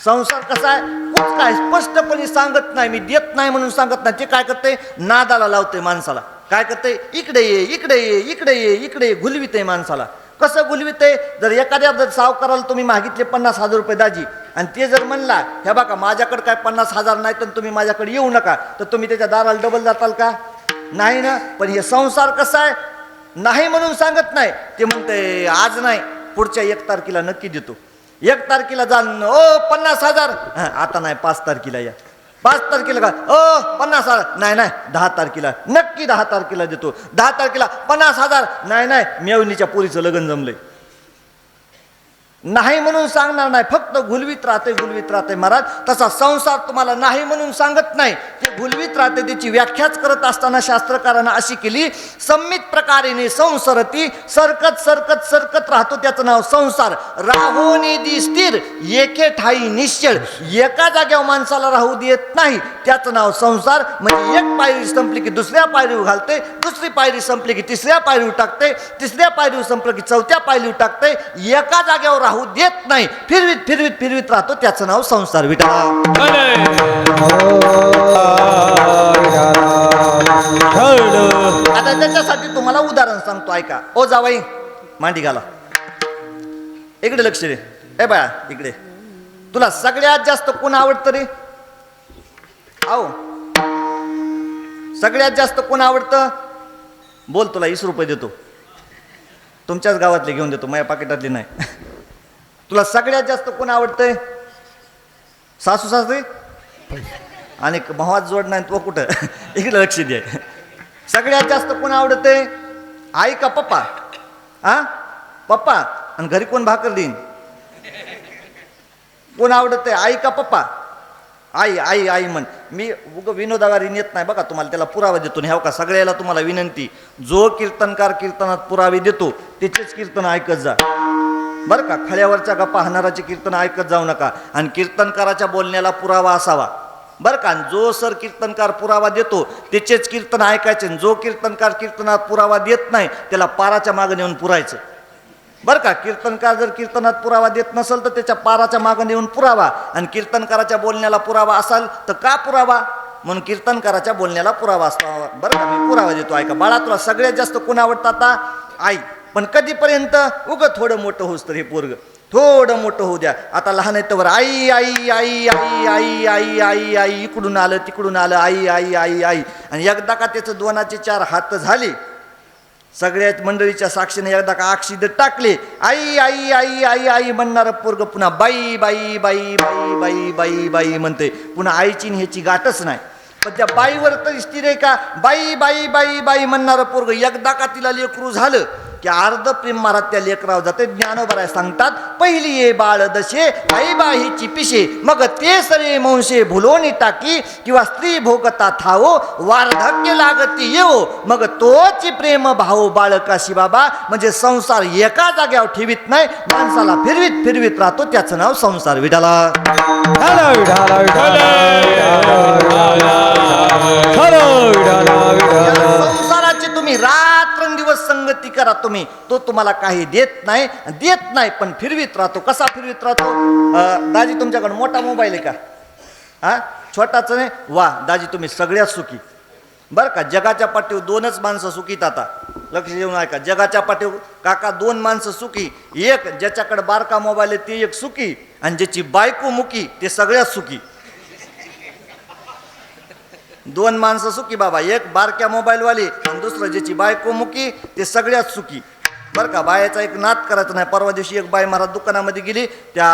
संसार कसा आहे? कुचका आहे. स्पष्टपणे सांगत नाही. मी देत नाही म्हणून सांगत नाही. ते काय करते? नादाला लावते माणसाला. काय करते? इकडे ये, इकडे ये, इकडे ये, इकडे ये, घुलविते माणसाला. कसं गुलविते? जर एखाद्या सावकाराला तुम्ही मागितले 50,000 रुपये दाजी, आणि ते जर म्हणला हे बघा माझ्याकडे काय 50,000 नाही तर तुम्ही माझ्याकडे येऊ नका, तर तुम्ही त्याच्या दाराला डबल जाताल का? नाही ना. पण हे संसार कसा आहे? नाही म्हणून सांगत नाही. ते म्हणते आज नाही, पुढच्या 1 तारखेला नक्की देतो. 1 तारखेला जाण, ओ 50,000, आता नाही, 5 तारखेला या. 5 तारखेला का? ओ 50,000, नाही नाही, 10 तारखेला नक्की, 10 तारखेला देतो. 10 तारखेला 50,000, नाही नाही, मेवणीच्या पोरीचं लग्न जमलंय. नाही म्हणून सांगणार नाही, फक्त गुलवीत राहते, गुलवीत राहते महाराज. तसा संसार तुम्हाला नाही म्हणून सांगत नाही, ते गुलवीत राहते. त्याची व्याख्याच करत असताना शास्त्रकारांना अशी केली, संमित प्रकारेने संसरती, सरकत सरकत सरकत राहतो, त्याचं नाव संसार. राहोनिधी स्थिर, एके ठाई निश्चळ, एका जाग्यावर माणसाला राहू देत नाही, त्याचं नाव संसार. म्हणजे एक पायरी संपली की दुसऱ्या पायरीवर घालते, दुसरी पायरी संपली की तिसऱ्या पायरीवर टाकते, तिसऱ्या पायरीवर संपलं की चौथ्या पायरीवर टाकते, एका जाग्यावर राहू देत नाही, फिरवीत फिरवीत फिरवीत राहतो, त्याचं नाव संसार. विठा आता त्याच्यासाठी तुम्हाला उदाहरण सांगतो, ऐका. ओ जावाई, मांडी घाला, इकडे लक्ष दे. ए बाळा, इकडे. तुला सगळ्यात जास्त कोण आवडतं रे? आओ, सगळ्यात जास्त कोण आवडतं? बोल, तुला 20 रुपये देतो. तुमच्याच गावातले घेऊन देतो, माझ्या पाकिटातले नाही. तुला सगळ्यात जास्त कोण आवडतंय? सासू सासरे आणि भावात जोड नाही तो कुठं? इकडे लक्ष दे. सगळ्यात जास्त कोण आवडतंय? आई का पप्पा? हा, पप्पा. आणि घरी कोण भाकर देईन? कोण आवडतंय, आई का पप्पा? आई आई आई म्हण. मी विनोदावारी नेत नाही बघा, तुम्हाला त्याला पुरावा देतो. ह्या का सगळ्याला तुम्हाला विनंती, जो कीर्तनकार कीर्तनात पुरावे देतो त्याचेच कीर्तन ऐकत जा बरं का. खळ्यावरच्या गप्पा हाणाराचे कीर्तन ऐकत जाऊ नका. आणि कीर्तनकाराच्या बोलण्याला पुरावा असावा बरं का. जो सर कीर्तनकार पुरावा देतो त्याचेच कीर्तन ऐकायचे. जो कीर्तनकार कीर्तनात पुरावा देत नाही त्याला पाराच्या मागे नेऊन पुरायचं बरं का. कीर्तनकार जर कीर्तनात पुरावा देत नसेल तर त्याच्या पाराच्या मागे नेऊन पुरावा. आणि कीर्तनकाराच्या बोलण्याला पुरावा असाल तर का पुरावा? म्हणून कीर्तनकाराच्या बोलण्याला पुरावा असतो बरं का. मी पुरावा देतो, ऐका. बाळा, तुला सगळ्यात जास्त कोण आवडतं? आता आई. पण कधीपर्यंत? उगं थोडं मोठं होस तर हे पोरग थोडं मोठं होऊ द्या. आता लहान आहे तर आई आई आई आई आई आई आई आई, इकडून आलं तिकडून आलं, आई आई आई आई. आणि एकदा का त्याचं 2चे 4 हात झाले, सगळ्याच मंडळीच्या साक्षीने एकदा का अक्षिद टाकले, आई आई आई आई आई म्हणणारं पोरग पुन्हा बाई बाई बाई बाई बाई बाई बाई म्हणते. पुन्हा आईची ह्याची गाठच नाही. पण त्या बाईवर तर स्थिर आहे का? बाई बाई बाई बाई म्हणणारं पोरग एकदा का तिला लेकरू झालं की अर्ध प्रेम महाराज त्या लेकरावर जाते. ज्ञानोबराय सांगतात, पहिली ये बाळ दशे, आई बाहीची पिशे, मग ते सरे मंशे भुलोनी टाकी, किंवा स्त्री भोगता थावो, वार्धक्य लागती येवो, मग तोची प्रेम भाऊ बाळकाशी बाबा. म्हणजे संसार एका जाग्यावर ठेवीत नाही, माणसाला फिरवीत फिरवीत राहतो, त्याचं नाव संसार. विठाला संसाराची तुम्ही रात्रंदिवस संगती करा तुम्ही, तो तुम्हाला काही देत नाही पण फिरवीत राहतो. कसा फिरवीत राहतो? दाजी, तुमच्याकडे मोठा मोबाईल आहे का? हा, छोटाच नाही? वा दाजी, तुम्ही सगळ्यात सुखी. बरं का, जगाच्या पाठीवर दोनच माणसं सुखीत आता, लक्ष देऊन ऐका, जगाच्या पाठीवर काका दोन माणसं सुखी, एक ज्याच्याकडे बारका मोबाईल आहे ते एक सुखी, आणि ज्याची बायको मुकी ते सगळ्यात सुखी. दोन माणसं सुखी बाबा, एक बारक्या मोबाईलवाली आणि दुसरं ज्याची बायको मुकी ते सगळ्यात सुखी. बरं का, बायाचा एक नाद करायचा नाही. परवा दिवशी एक बाई महाराज दुकानामध्ये गेली, त्या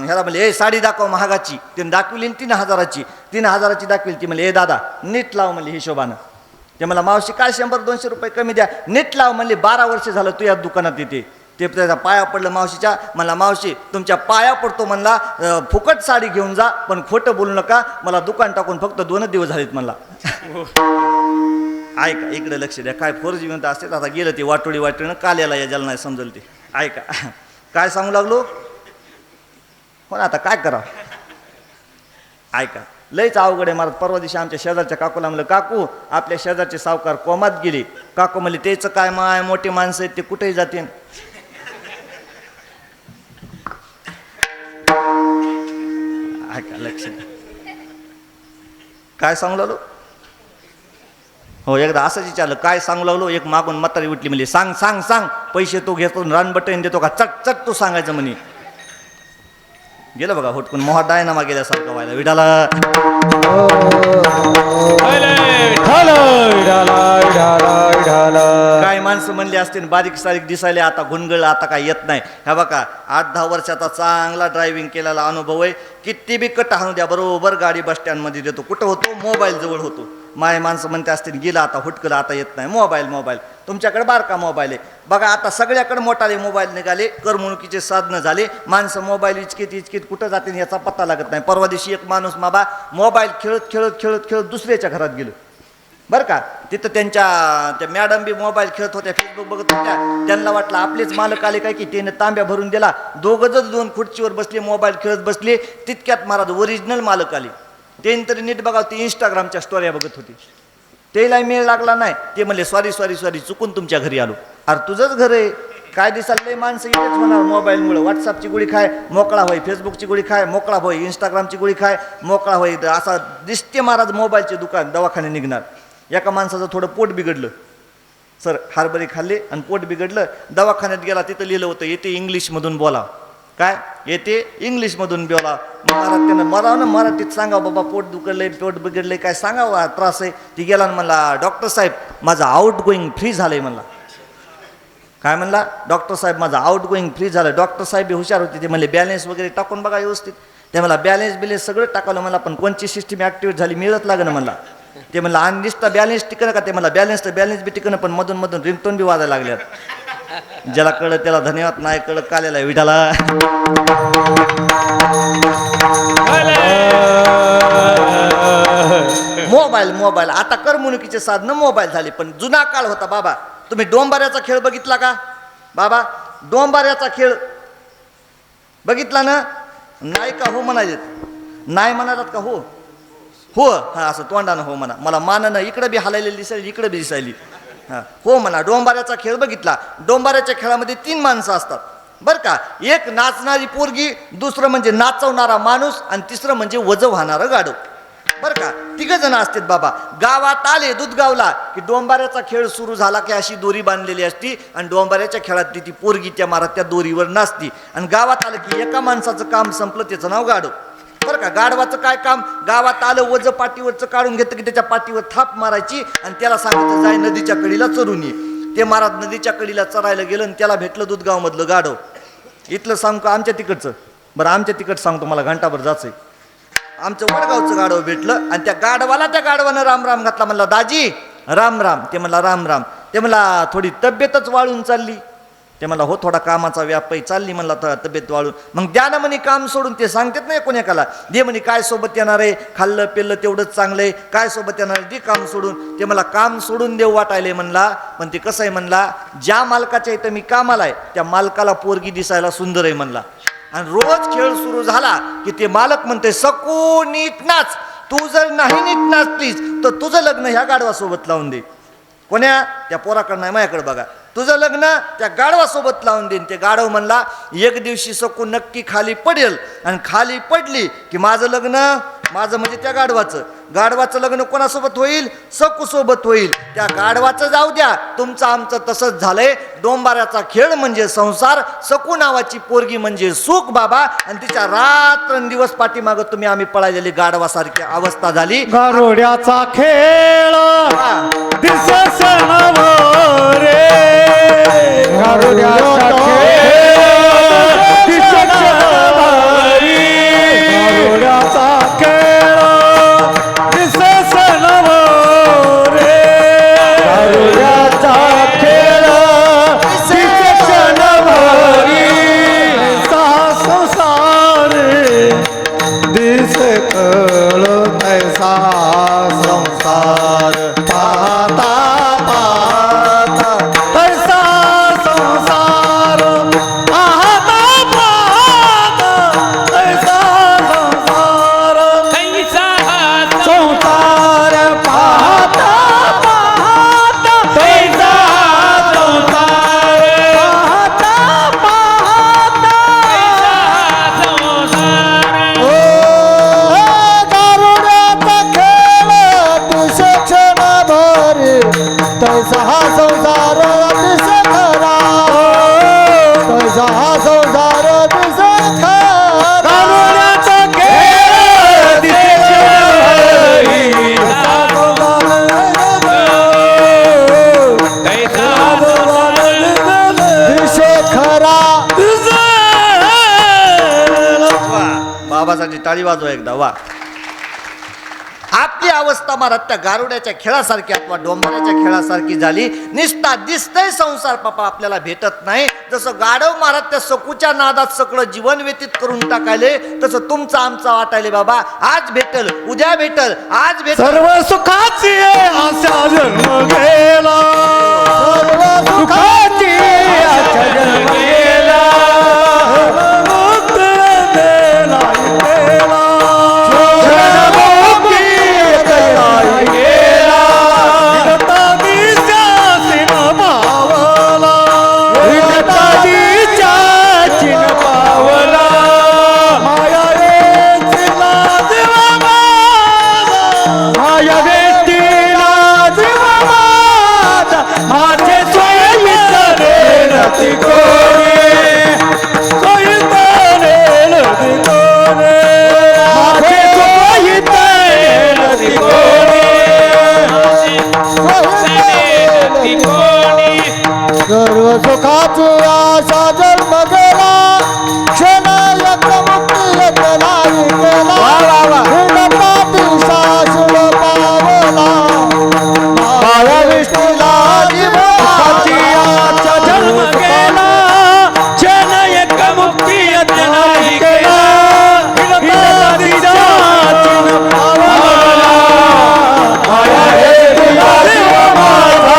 ह्याला म्हणले ए साडी दाखव महागाची, तिने दाखवली 3,000ची, 3,000ची दाखवली. ती म्हणले ए दादा नीट लाव म्हणली हिशोबानं. ते मला मावशी काय 100-200 रुपये कमी द्या, नीट लाव म्हणली. 12 वर्ष झालं तू या दुकानात येते. ते त्याच्या पाया पडलं मावशीच्या. म्हणला मावशी तुमच्या पाया पडतो म्हणला, फुकट साडी घेऊन जा पण खोटं बोलू नका, मला दुकान टाकून फक्त 2 दिवस झालेत म्हणला. ऐका इकडे लक्ष द्या, काय 4G म्हणत असते आता गेलं ते वाटोळीनं काल्याला या ज्याला नाही समजलं ते. ऐका काय सांगू लागलो हो ना, आता काय करावं. ऐका लयच अवघड आहे महाराज. परवा दिवशी आमच्या शेजारच्या काकूला म्हणलं काकू आपल्या शेजारचे सावकार कोमात गेले. काकू म्हणले त्याचं काय, माय मोठी माणसं आहेत ते कुठेही जाते. ऐका लक्ष काय सांगू लागलो हो, एकदा असंच विचारलं काय सांगू लागलो. एक मागून म्हातारी उठली म्हणली सांग सांग सांग, पैसे तो घेतो रान बटन देतो का, चट चट तू सांगायचं म्हणे. गेलं बघा हुटकून मोहा डायनामा गेल्यासारखं व्हायला विडाला. काय माणसं म्हणली असते बारीक सारीक दिसायला, आता गुणगळ आता काय येत नाही. ह्या बघा 8-10 वर्षाचा चांगला ड्रायव्हिंग केलेला अनुभव आहे. किती बी कट हाणू द्या बरोबर गाडी बस स्टँडमध्ये देतो. कुठं होतो, मोबाईल जवळ होतो. माय माणसं म्हणते असतील गेला आता हुटकलं आता येत नाही. मोबाईल तुमच्याकडे बारका मोबाईल आहे बघा. आता सगळ्याकडे मोठाले मोबाईल निघाले, करमणुकीचे साधनं झाले. माणसं मोबाईल इचकीत कुठं जाते याचा पत्ता लागत नाही. परवा दिवशी एक माणूस बाबा मोबाईल खेळत दुसऱ्याच्या घरात गेलो बरं का. तिथं त्या मॅडम बी मोबाईल खेळत होत्या, फेसबुक बघत होत्या. त्यांना वाटलं आपलेच मालक आले काय की त्याने तांब्या भरून दिला. दोघंच 2 खुर्चीवर बसले, मोबाईल खेळत बसले. तितक्यात महाराज ओरिजिनल मालक आले. त्यांनी तरी नीट बघावं, ती इंस्टाग्रामच्या स्टोऱ्या बघत होती. तेलाही मेळ लागला नाही. ते म्हणले सॉरी चुकून तुमच्या घरी आलो. अरे तुझंच घर आहे काय दिसायला माणसं इथेच होणार मोबाईलमुळे. व्हॉट्सअपची गोळी खाय मोकळा होय, फेसबुकची गोळी खाय मोकळा होय, इंस्टाग्रामची गोळी खाय मोकळा होय. असा दिसते महाराज मोबाईलचे दुकान दवाखाने निघणार. एका माणसाचं थोडं पोट बिघडलं सर, हरभरे खाल्ले आणि पोट बिघडलं. दवाखान्यात गेला, तिथं लिहिलं होतं येते इंग्लिशमधून बोला. काय येते इंग्लिशमधून बोला. महाराज त्यानं मला ना मराठीत सांगा बाबा पोट दुखलंय पोट बिघडलंय काय सांगावं त्रास आहे. ती गेला आणि म्हणला डॉक्टर साहेब माझं आउट गोईंग फ्री झालंय म्हणला. काय म्हणला डॉक्टर साहेब माझं आउट गोईंग फ्री झालं. डॉक्टर साहेब हुशार होते. ते म्हणले बॅलन्स वगैरे टाकून बघा व्यवस्थित. ते मला बॅलन्स सगळं टाकलं मला, पण कोणची सिस्टीम ॲक्टिव्हेट झाली मिळत लागणं म्हणला. ते म्हणलं आणि नुसतं बॅलन्स टिकणं का, ते मला बॅलन्स बी टिकणं पण मधून रिंगटोन बी वाजायला लागल्यात. ज्याला कळलं त्याला धन्यवाद, नाही कळलं काल्याला विठाला. मोबाईल आता करमणुकीचे साधनं मोबाईल झाले. पण जुना काळ होता बाबा. तुम्ही डोंबाऱ्याचा खेळ बघितला का बाबा? डोंबाऱ्याचा खेळ बघितला ना? नाही का हो म्हणायचे? नाही म्हणालात का? हो हा असं तोंडानं हो म्हणा. मला मानानं इकडं बी हलायला दिसायली इकडं बी दिसायली. हां हो म्हणा. डोंबाऱ्याचा खेळ बघितला. डोंबाऱ्याच्या खेळामध्ये 3 माणसं असतात बरं का. एक नाचणारी पोरगी, दुसरं म्हणजे नाचवणारा माणूस आणि तिसरं म्हणजे वजं वाहणारं गाडव बरं का. 3 जण असतात बाबा. गावात आले दुधगावला की डोंबाऱ्याचा खेळ सुरू झाला की अशी दोरी बांधलेली असती आणि डोंबाऱ्याच्या खेळात ती पोरगी त्या मारात त्या दोरीवर नाचती. आणि गावात आलं की एका माणसाचं काम संपलं, त्याचं नाव गाडव बरं का. गाढवाचं काय काम? गावात आलं वजं पाठीवरचं काढून घेतलं की त्याच्या पाठीवर थाप मारायची आणि त्याला सांगायचं जाय नदीच्या कडीला चरून ये. ते महाराज नदीच्या कडीला चरायला गेलं आणि त्याला भेटलं दुधगावमधलं गाढव. इथलं सांगू का आमच्या तिकडचं? बरं आमच्या तिकड सांगतो, मला घंटाभर जायचंय. आमचं वडगावचं गाढव भेटलं आणि त्या गाढवानं राम राम घातला. म्हणला दाजी राम राम. ते म्हणला राम राम. ते म्हणला थोडी तब्येतच वाळून चालली. ते म्हणला हो थोडा कामाचा व्यापारी चालली म्हणला तब्येत वाळून. मग द्या ना म्हणे काम सोडून. ते सांगतात नाही कोणाकाला दे म्हणे. काय सोबत येणार आहे? खाल्लं पिल्लं तेवढंच चांगलं आहे. काय सोबत येणार आहे? दे काम सोडून. ते मला काम सोडून देऊ वाटायले म्हणला. पण ते कसं आहे म्हणला, ज्या मालकाच्या इथं मी कामाला आहे त्या मालकाला पोरगी दिसायला सुंदर आहे म्हणला. आणि रोज खेळ सुरू झाला की ते मालक म्हणते सकू नीट नाच. तू जर नाही नीट नाचलीस तर तुझं लग्न ह्या गाढवासोबत लावून दे. कोण्या? त्या पोराकडं नाही माझ्याकडे बघा. तुझं लग्न त्या गाढवासोबत लावून देईन. ते गाढव म्हणला एक दिवशी सकू नक्की खाली पडेल आणि खाली पडली की माझं लग्न माझं म्हणजे त्या गाढवाचं लग्न कोणासोबत होईल? सकू सोबत होईल. त्या गाढवाचं जाऊ द्या, तुमचं आमचं तसंच झालंय. डोंबाऱ्याचा खेळ म्हणजे संसार, सकू नावाची पोरगी म्हणजे सुख बाबा, आणि तिच्या रात्रंदिवस पाठीमागं तुम्ही आम्ही पळालेली गाढवासारखी अवस्था झाली. गारुड्याचा खेळ दिसस रे, गारुड्याचा खेळ दिसस गारुड्याचा खेळ दिसस रे, गारुड्याचा खेळ दिसस संसार दिस कळ ऐसा संसार पाहता पाहता ऐसा संसार पाहता पाहता ऐसा संसार संसार पाहता पाहता ऐसा संसार पाहता पाहता ओ गारुड्याचा खेळ दिसे क्षणभर, तैसा हा संसार दिसे खरा, तैसा हा संसार दिसे खरा. गारुड्याचा खेळ दिसे क्षणभरी, तैसा दिसे खरा. वा, बाबासाठी टाळी वाजवा एकदा. वा, आपली अवस्था महाराज त्या गारुड्याच्या खेळासारखी अथवा डोंबऱ्याच्या खेळासारखी झाली. निस्ता दिसतंय संसार पापा आपल्याला भेटत नाही. जसं गाढव महाराज त्या सकूच्या नादात सगळं जीवन व्यतीत करून टाकायले, तसं तुमचं आमचं वाटायले बाबा. आज भेटल, उद्या भेटल, आज भेटल. सर्व सुखाची आशा जन्म गेला, सर्व सुखाची आशा जन्म गेला, मुक्त देला गेला, जन्ममुक्ती देला गेला, विगतादीच्या चिन्ह पावला, विगतादीच्या चिन्ह पावला, माया वेचला देवा माझा, माया वेचला देवा माझा, माझे सोयीतले नती कोणी, सोयीतले नती कोणी, माझे सोयीतले नती कोणी, सर्व सुखाची आशा जन्म गेला, क्षण एक मुक्ती एक नाही गेला, विनपाती शाश्व पावला, माया विष्णूला सुखाची आशा जन्म गेला, क्षण एक मुक्ती यत नाही गेला, विनतादीचा चिन्ह पावला, माया वेचला देवा माझा.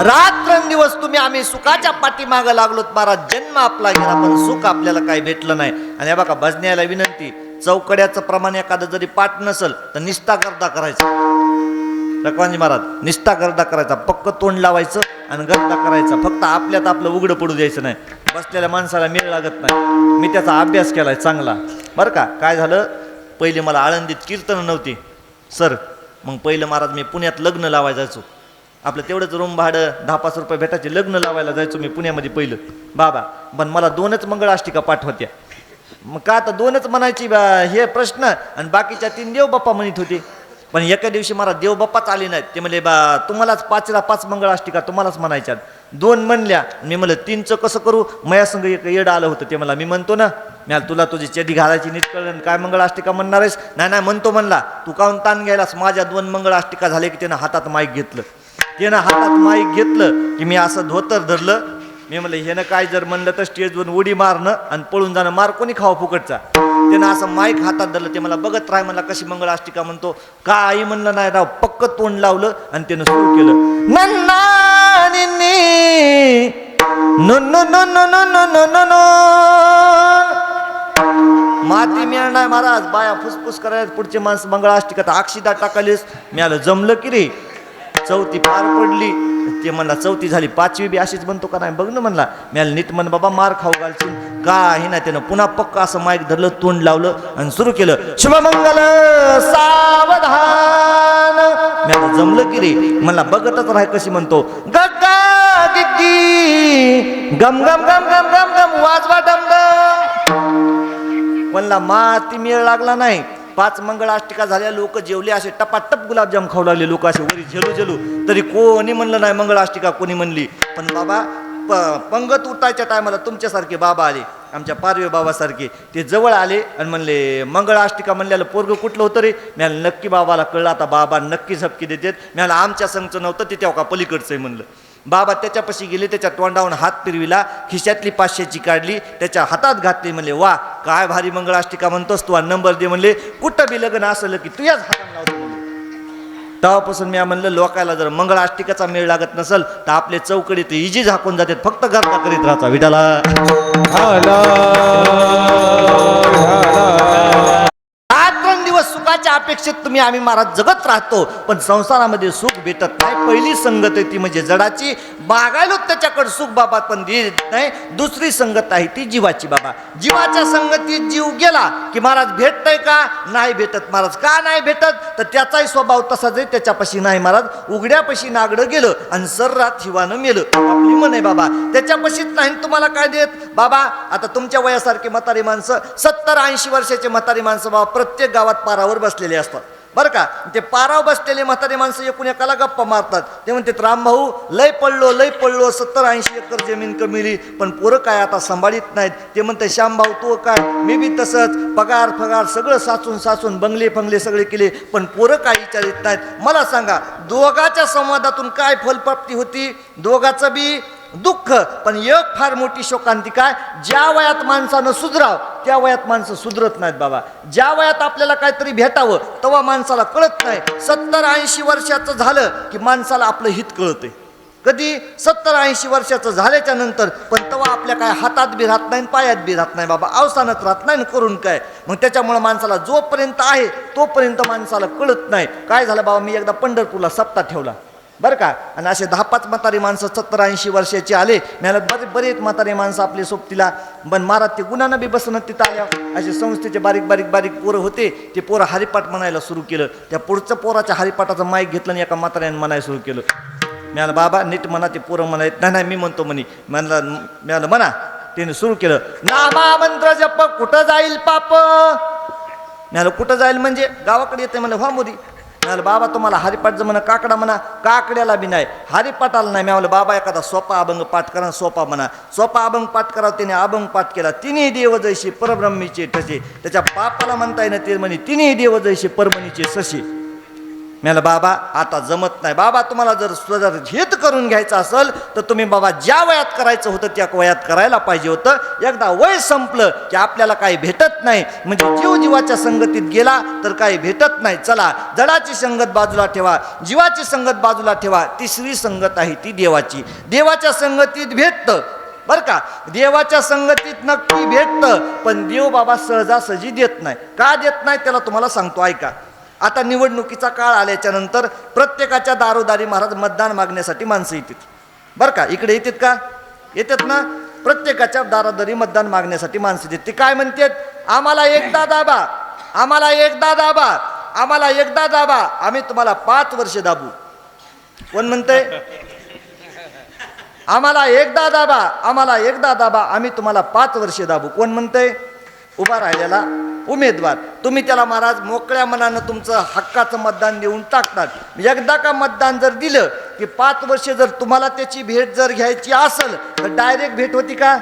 रात्रंदिवस तुम्ही आम्ही सुखाच्या पाठीमागं लागलोत महाराज. जन्म आपला गेला पण सुख आपल्याला काही भेटलं नाही. आणि हे बघा, भजन्याला विनंती, चौकड्याचं प्रमाण एखादं जरी पाठ नसल तर निस्ता गर्दा करायचा. रखवांजी महाराज, निस्ता गर्दा करायचा, पक्क तोंड लावायचं आणि गर्दा करायचा. फक्त आपल्यात आपलं उघडं पडू द्यायचं नाही. बसलेल्या माणसाला मेळ लागत नाही. मी त्याचा अभ्यास केलाय चांगला बरं का. काय झालं, पहिले मला आळंदीत कीर्तन नव्हती सर. मग पहिलं महाराज मी पुण्यात लग्न लावायला जायचो. आपलं तेवढंच रूम भाडं 10-5 रुपये भेटायचे. लग्न लावायला जायचो मी पुण्यामध्ये पहिलं बाबा. पण मला 2च मंगळाष्टिका पाठ होत्या. मग का आता 2च म्हणायची हे प्रश्न, आणि बाकीच्या 3 देवबाप्पा म्हणत होते. पण एका दिवशी मला देवबाप्पाच आले नाहीत. ते म्हणले बा तुम्हालाच 5ला 5 मंगळाष्टिका तुम्हालाच म्हणायच्यात. 2 म्हणल्या. मी म्हणलं 3चं कसं करू. मयासंग एक येड आलं होतं. ते मला मी म्हणतो ना, मी तुला तुझी चेडी घालायची नीट कळलं, काय मंगळाष्टिका म्हणणार आहेस. नाही म्हणतो म्हणला. तू काहून ताण घ्यायलास. माझ्या 2 मंगळाष्टिका झाले की त्यानं हातात माईक घेतलं. त्यानं हातात माईक घेतलं की मी असं धोतर धरलं. मी म्हणलं ह्यानं काय जर म्हणलं तर स्टेजवर उडी मारणं आणि पळून जाणं, मार कोणी खावा फुकटचा. त्यानं असं माईक हातात धरलं. ते मला बघत राह, म्हणला कशी मंगळाष्टिका म्हणतो. काही म्हणलं नाही राव, पक्क तोंड लावलं आणि त्यानं सुरू केलं. माती मिळणार महाराज. बाया फुसफुस करायला पुढचे माणसं मंगळाष्टिका अक्षिदा टाकालीस. मी आलं जमलं की रे. चौथी पार पडली. ते म्हणला 4थी झाली 5वी बी अशीच म्हणतो का नाही बघ ना म्हणला. मी नीट म्हण बाबा मार खाऊ घालशील काही नाही. त्यानं पुन्हा पक्क असं माईक धरलं तोंड लावलं आणि सुरू केलं शुभमंगल सावधान. मी आता जमलं की रे म्हणला बघतच राह कशी म्हणतो गग्गा गिग्गी गम गम गम गम गम गम वाजवा डमडम. म्हणला माती मेळ लागला नाही. 5 मंगळाष्टिका झाल्या लोक जेवले असे टपाटप गुलाबजाम खाऊ लागले लोक असे वरी झेलू झेलू. तरी कोणी म्हणलं नाही मंगळाष्टिका कोणी म्हणली. पण बाबा पंगत उठायच्या टायमाला तुमच्यासारखे बाबा आले आमच्या पारवे बाबासारखे ते जवळ आले आणि म्हणले मंगळाष्टिका म्हणल्याला पोरग कुठलं होतं रे. म्याला नक्की बाबाला कळलं आता बाबा नक्की झपकी देतात. म्याला आमच्या संघचं नव्हतं ते तेव्हा का पलीकडचं आहे म्हणलं. बाबा त्याच्यापाशी गेले त्याच्या तोंडावरून हात फिरविला खिशातली 500ची काढली त्याच्या हातात घातली. म्हणले वा काय भारी मंगळाष्टिका म्हणतोस तू नंबर दे. म्हणले कुठं बी लग्न असलं की तुझ्याच हातात लावतो. तेव्हापासून मी म्हणलं लोकायला जर मंगळाष्टिकाचा मेळ लागत नसेल तर आपले चौकडे ते इजी झाकून जातात फक्त गर्दा करीत राहायचा विठाला. रात्रंदिवस सुखाच्या अपेक्षेत तुम्ही आम्ही महाराज जगत राहतो पण संसारामध्ये सुख भेटत नाही. पहिली संगत आहे ती म्हणजे जडाची मागायलो त्याच्याकडे सुख बाबा पण देत नाही. दुसरी संगत आहे ती जीवाची बाबा. जीवाच्या संगतीत जीव गेला की महाराज भेटतंय का नाही भेटत. महाराज का नाही भेटत तर त्याचाही स्वभाव तसाच आहे. त्याच्यापाशी नाही महाराज उघड्यापाशी नागडं गेलं आणि सर्रात हिवानं मेलं आपली मन आहे बाबा. त्याच्यापाशीच नाही तुम्हाला काय देत बाबा. आता तुमच्या वयासारखे म्हातारी माणसं 70-80 वर्षाचे म्हातारी माणसं बाबा प्रत्येक गावात पारावर बसलेले असतात बरं का. ते पारावर बसलेले म्हातारी माणसं एकूण एकाला गप्पा मारतात. ते म्हणतात रामभाऊ लय पडलो 70-80 एकर जमीन कमिली पण पोरं काय आता सांभाळीत नाहीत. ते म्हणते श्यामभाऊ तू काय मी बी तसंच पगार फगार सगळं साचून बंगले फंगले सगळे केले पण पोरं काय विचारित नाहीत. मला सांगा दोघाच्या संवादातून काय फलप्राप्ती होती. दोघाचं बी दुःख पण एक फार मोठी शोकांती काय ज्या वयात माणसानं सुधराव त्या वयात माणसं सुधरत नाहीत बाबा. ज्या वयात आपल्याला काहीतरी भेटावं तेव्हा माणसाला कळत नाही. 70-80 वर्षाचं झालं की माणसाला आपलं हित कळतंय. कधी 70-80 वर्षाचं झाल्याच्या नंतर पण तेव्हा आपल्या काय हातात बी राहत नाही पायात बी राहत नाही बाबा. अवसानात राहत नाही करून काय. मग त्याच्यामुळं माणसाला जोपर्यंत आहे तोपर्यंत माणसाला कळत नाही. काय झालं बाबा मी एकदा पंढरपूरला सप्ताह ठेवला बरं का आणि असे 10-5 म्हातारी माणसं 70-80 वर्षाचे आले. मला बरेच म्हातारी माणसं आपले सोबतीला पण महाराज ते गुणानं बी बसणं तिथं आल्या. असे संस्थेचे बारीक पोरं होते. ते पोरं हरिपाठ म्हणायला सुरू केलं. त्या पुढचं पोराच्या हरिपाठाचं माईक घेतलं आणि एका म्हाताऱ्यानं म्हणायला सुरू केलं. मला बाबा नीट म्हणा ते पोरं म्हणायत नाही मी म्हणतो म्हणे मला म्हणा. त्याने सुरू केलं नामा मंत्र जप कुठं जाईल पाप. मला कुठं जाईल म्हणजे गावाकडे येते मला व्हा मोदी. मला बाबा तुम्हाला हरिपाठ म्हणा काकडा म्हणा काकड्याला बी नाही हरिपाठाला नाही. मी म्हणलं बाबा एखादा सोपा अभंग पाठ करा सोपा म्हणा. सोपा अभंग पाठ करा. त्याने अभंग पाठ केला. तिन्ही देव जैसे परब्रह्मीचे ठसे. त्याच्या बापाला म्हणता येणं ते म्हणे तिन्ही देव जैसे परमणीचे ससे. मला बाबा आता जमत नाही. बाबा तुम्हाला जर हित करून घ्यायचं असेल तर तुम्ही बाबा ज्या वयात करायचं होतं त्या वयात करायला पाहिजे होतं. एकदा वय संपलं की आपल्याला काही भेटत नाही. म्हणजे जीवाच्या संगतीत गेला तर काही भेटत नाही. चला जडाची संगत बाजूला ठेवा जीवाची संगत बाजूला ठेवा. तिसरी संगत आहे ती देवाची. देवाच्या संगतीत भेटतं बरं का. देवाच्या संगतीत नक्की भेटतं पण देव बाबा सहजासहजी देत नाही. का देत नाही त्याला तुम्हाला सांगतो ऐका. आता निवडणुकीचा काळ आल्याच्या नंतर प्रत्येकाच्या दारोदारी महाराज मतदान मागण्यासाठी माणसं येतात बरं का. इकडे येतात का येतात ना. प्रत्येकाच्या दारोदारी मतदान मागण्यासाठी माणसं येतात. ते काय म्हणतात आम्हाला एकदा दाबा आम्हाला एकदा दाबा आम्हाला एकदा दाबा आम्ही तुम्हाला 5 वर्ष दाबू. कोण म्हणतंय आम्हाला एकदा दाबा आम्हाला एकदा दाबा आम्ही तुम्हाला 5 वर्ष दाबू. कोण म्हणतंय उभा राहिलेला उमेदवार. तुम्ही त्याला महाराज मोकळ्या मनानं तुमचं हक्काचं मतदान देऊन टाकतात. एकदा का मतदान जर दिलं की 5 वर्ष जर तुम्हाला त्याची भेट जर घ्यायची असेल तर डायरेक्ट भेट होती का.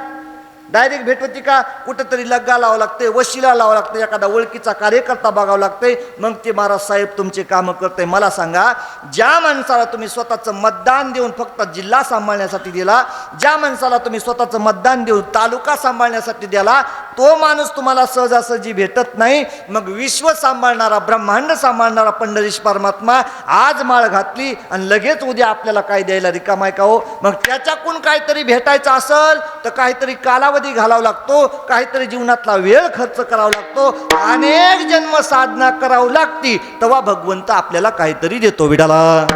डायरेक्ट भेट होती का. कुठंतरी लग्गा लावावं लागते वशिला लावावं लागतं एखादा ओळखीचा कार्यकर्ता बघावं लागते मग ते महाराज साहेब तुमचे कामं करते. मला सांगा ज्या माणसाला तुम्ही स्वतःचं मतदान देऊन फक्त जिल्हा सांभाळण्यासाठी दिला ज्या माणसाला तुम्ही स्वतःचं मतदान देऊन तालुका सांभाळण्यासाठी दिला तो माणूस तुम्हाला सहजासहजी भेटत नाही. मग विश्व सांभाळणारा ब्रह्मांड सांभाळणारा पंढरीश परमात्मा आज माळ घातली आणि लगेच उद्या आपल्याला काय द्यायला रिकामाय का हो. मग त्याच्याकडून काहीतरी भेटायचं असेल तर काहीतरी कालावधी कालावधी घालावा लागतो, काहीतरी जीवनातला वेळ खर्च करावा लागतो, अनेक जन्म साधना करावी लागती, तेव्हा भगवंत आपल्याला काहीतरी देतो. विडाला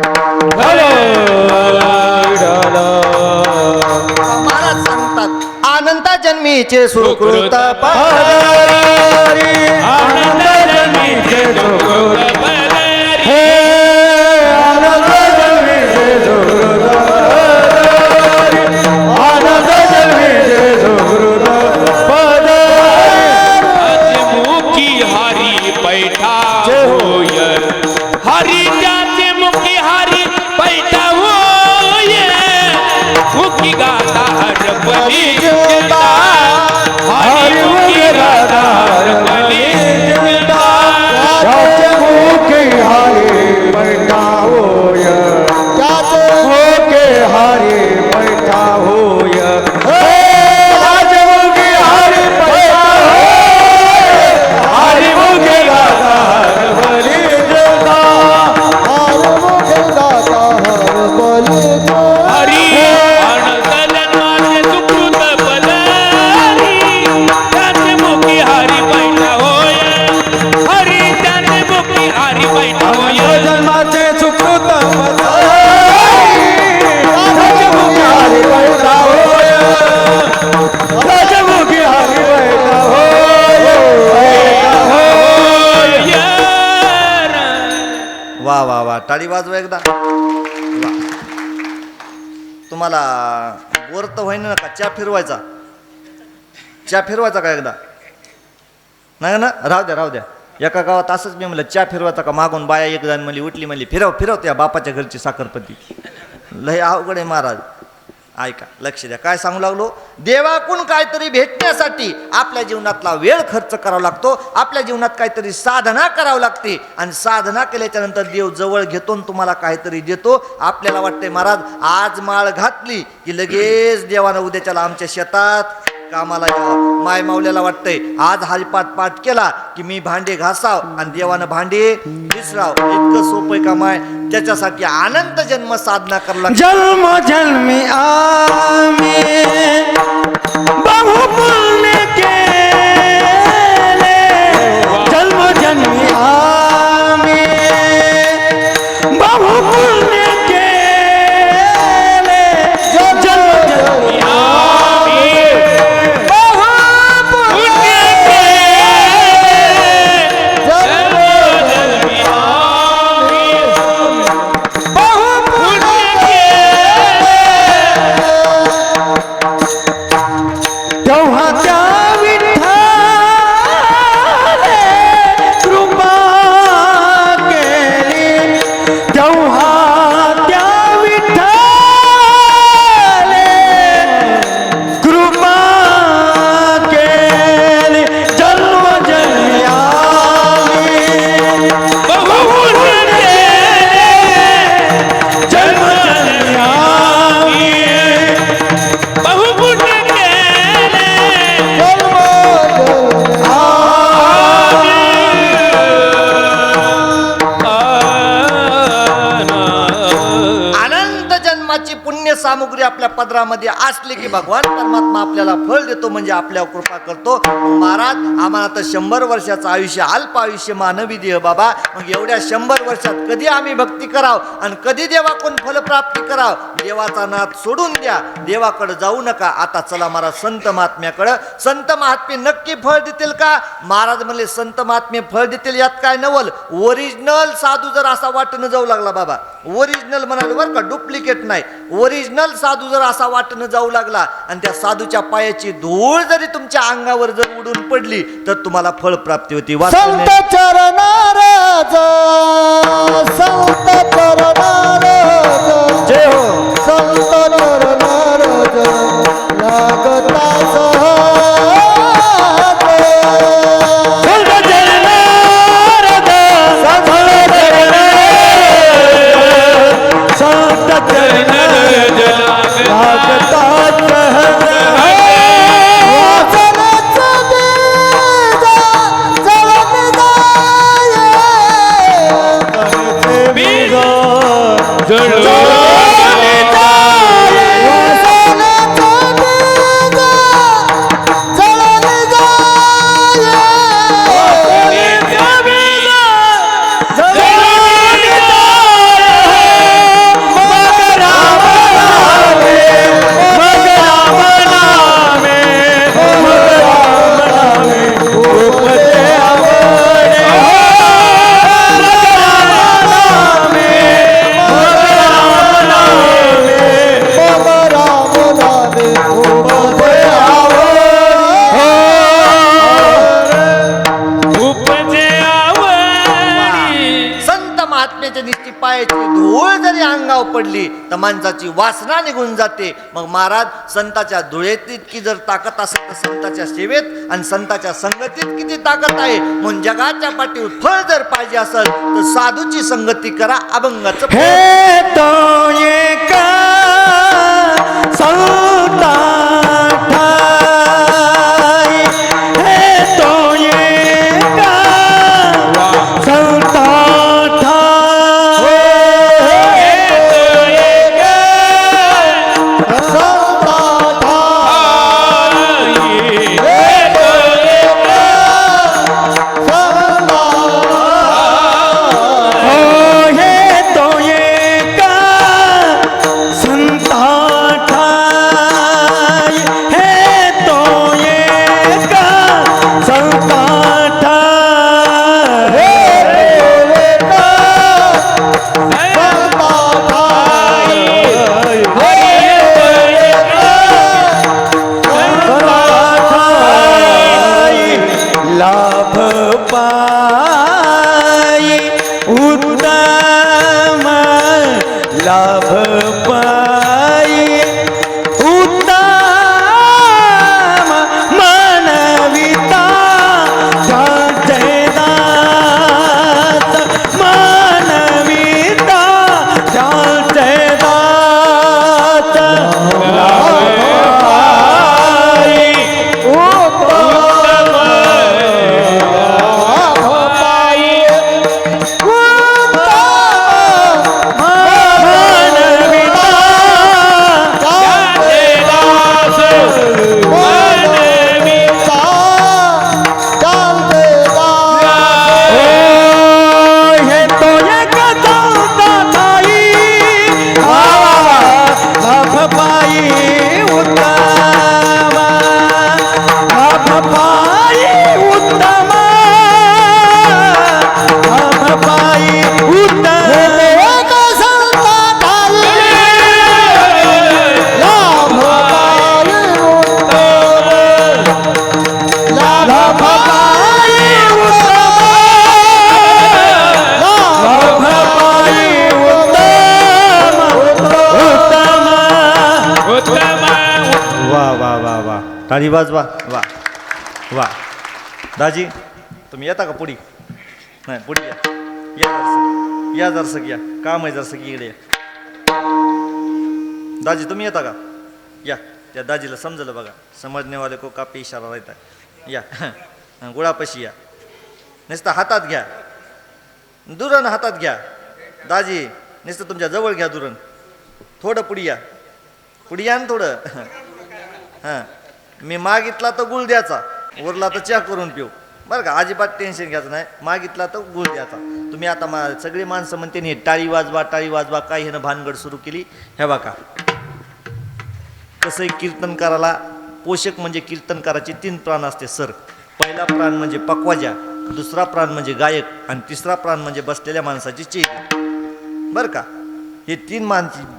महाराज सांगतात अनंत जन्मीचे सुकृत पदरी, आनंद जन्मीचे सुकृत पदरी, हे आनंद जन्मीचे सुकृत पदरी, आनंद जन्मीचे सुकृत पदरी. मुखी हरी पैठा होय, हरी त्याचे मुखी हरी पैठा होय, मुखी गाता हरपली चिंता, हरी मुखी गाता हरपली चिंता, त्याचे मुखे हरी बैठा होय, त्याचे मुखे हरी बैठा होय, त्याचे मुखे हरी बैठा होय, हरी मुखे गाता हरपली चिंता, हरी मुखे गाता हरपली चिंता. हरी अनंतजन्माचे सुकृत पदरी, त्याचे मुखी हरी पैठा होय, हरी त्याचे मुखी हरी पैठा होय, जन्माचे सुकृत पदरी, त्याचे मुखे हरी बैठा होय, त्याचे मुखे हरी बैठा होय, बैठा होय. वा वा वा, टाळी वाजवा एकदा. वा. तुम्हाला बोर तर होईन ना का? च्या फिरवायचा, च्या फिरवायचा का एकदा? नाही ना, राहू द्या राहू द्या. एका गावात असंच मी म्हणलं च्या फिरवायचा का, मागून बाया एक जण म्हणली, उठली म्हणली फिरव फिरव त्या बापाच्या घरची साखरपती. लय अवघड आहे महाराज. ऐका, लक्ष द्या, काय सांगू लागलो. देवाकडून काहीतरी भेटण्यासाठी आपल्या जीवनातला वेळ खर्च करावा लागतो, आपल्या जीवनात काहीतरी साधना करावी लागते, आणि साधना केल्याच्या नंतर देव जवळ घेतो आणि तुम्हाला काहीतरी देतो. आपल्याला वाटतंय महाराज आज माळ घातली की लगेच देवानं उद्याच्याला आमच्या शेतात कामाला यावं. माय माऊल्याला वाटतंय आज हरिपाठ पाठ केला की मी भांडे घासाव आणि देवानं भांडे विसराव. इतकं सोपं का माय? त्याच्यासाठी अनंत जन्म साधना करायला लागते. जन्म जन्मी आम्ही बहुपुण्य केले, जन्म जन्मी आम्ही बहुपुण्य केले, जन्म जन्मी आम्ही बहुपुण्य केले, जन्म जन्मी आम्ही बहुपुण्य तेव्हा त्या विठ्ठले कृपा केली, तेव्हा त्या विठ्ठले कृपा केली, जन्म जन्मी आम्ही बहुपुण्य केले, जन्म जन्मी आम्ही बहुपुण्य केले, जन्म अनंत जन्माची पुण्य सामुग्री आपल्या पदरामध्ये असली की भगवान परमात्मा आपल्याला फळ देतो, म्हणजे आपल्यावर कृपा करतो. महाराज आम्हाला तर 100 वर्षाचं आयुष्य, अल्प आयुष्य मानवी देह बाबा. मग एवढ्या 100 वर्षात कधी आम्ही भक्ती कराव आणि कधी देवाकडून फलप्राप्ती कराव? देवाचा नाद सोडून द्या, देवाकडे जाऊ नका. आता चला महाराज संत महात्म्याकडं. संत महात्मे नक्की फळ देतील का? महाराज म्हणले संत महात्मे फळ देतील, यात काय नवल. ओरिजिनल साधू जर असा वाटणं जाऊ लागला बाबा, ओरिजिनल म्हणाले बरं का, डुप्लिकेट नाही, ओरिजिनल साधू जर असा वाटणं जाऊ लागला आणि त्या साधूच्या पायाची धूळ जरी तुमच्या अंगावर जर उडून पडली तर तुम्हाला फळ प्राप्ती होती. संत चरणारज, संत चरणारज, जय हो. संत चरणारज लागता सहज, संत चरणारज, संत चरणारज, संत चरणारज लागता सहज. माणसाची पायाची धूळ जरी अंगावर पडली तर माणसाची वासना निघून जाते. मग महाराज संताच्या धुळेत इतकी जर ताकद असेल तर संताच्या सेवेत आणि संताच्या संगतीत किती ताकद आहे. म्हणून जगाच्या पाठीवर फळ जर पाहिजे असेल तर साधूची संगती करा, अभंगाचं फळ. हे तो एका संता ठाई, हे तो एका संता ठाई, संता ठाई, हे तो एका संता ठाई, हे तो एका संता ठाई, हे लाभ पाई उत्तम, लाभ पाई उत्तम, मानविता जाचे दास, मानविता जाचे दास, लाभ पाई उत्तम, ताली वाजवा. वा वा. दाजी तुम्ही येता का पुढी? नाही पुढी या, या जरसक या, काम आहे जरसक इकडे या. दाजी तुम्ही येता का? या, त्या दाजीला समजलं बघा, समजण्यावाले को कापी इशारा राहता. या गुळापाशी या, नुसतं हातात घ्या, दुरण हातात घ्या. दाजी नुसतं तुमच्या जवळ घ्या दुरण. थोडं पुढी या, पुढी या ना थोडं. हां, मी मागितला तर गुळ द्यायचा, उरला तर चहा करून पिऊ बरं का. अजिबात टेन्शन घ्यायचं नाही. मागितला तर गुळ द्यायचा. तुम्ही आता सगळी माणसं म्हणते हे टाळी वाजवा टाळी वाजवा, काय ह्यानं भानगड सुरू केली. हे बघा कसंही कीर्तनकाराला पोषक म्हणजे कीर्तनकाराचे 3 प्राण असते सर. पहिला प्राण म्हणजे पक्वाजा, दुसरा प्राण म्हणजे गायक आणि तिसरा प्राण म्हणजे बसलेल्या माणसाची चेहरी बरं का. हे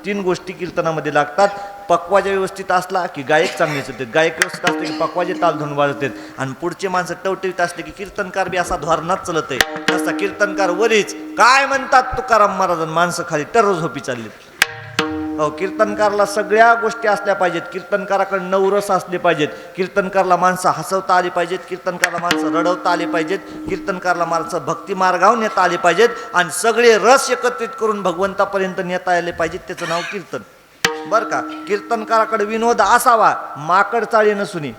3 गोष्टी कीर्तनामध्ये लागतात. पक्वाजा व्यवस्थित असला की गायक चांगलेच होते, गायक व्यवस्थित असले की पक्वाजे ताल धरून वाजतात आणि पुढचे माणसं टवटवीत असले की कीर्तनकार बी असा धोरणात चालत आहे. तसा कीर्तनकार वरीच काय म्हणतात तुकाराम महाराज, माणसं खाली टर्र झोपी चालली. हो, कीर्तनकारला सगळ्या गोष्टी असल्या पाहिजेत. कीर्तनकाराकडे 9 रस असले पाहिजेत. कीर्तनकारला माणसं हसवता आली पाहिजेत, कीर्तनकारला माणसं रडवता आली पाहिजेत, कीर्तनकारला माणसं भक्ती मार्गावर नेता आली पाहिजेत आणि सगळे रस एकत्रित करून भगवंतापर्यंत नेता आले पाहिजेत. त्याचं नाव कीर्तन बरं का. कीर्तनकाराकडे विनोद असावा, माकड चाळी नसुनी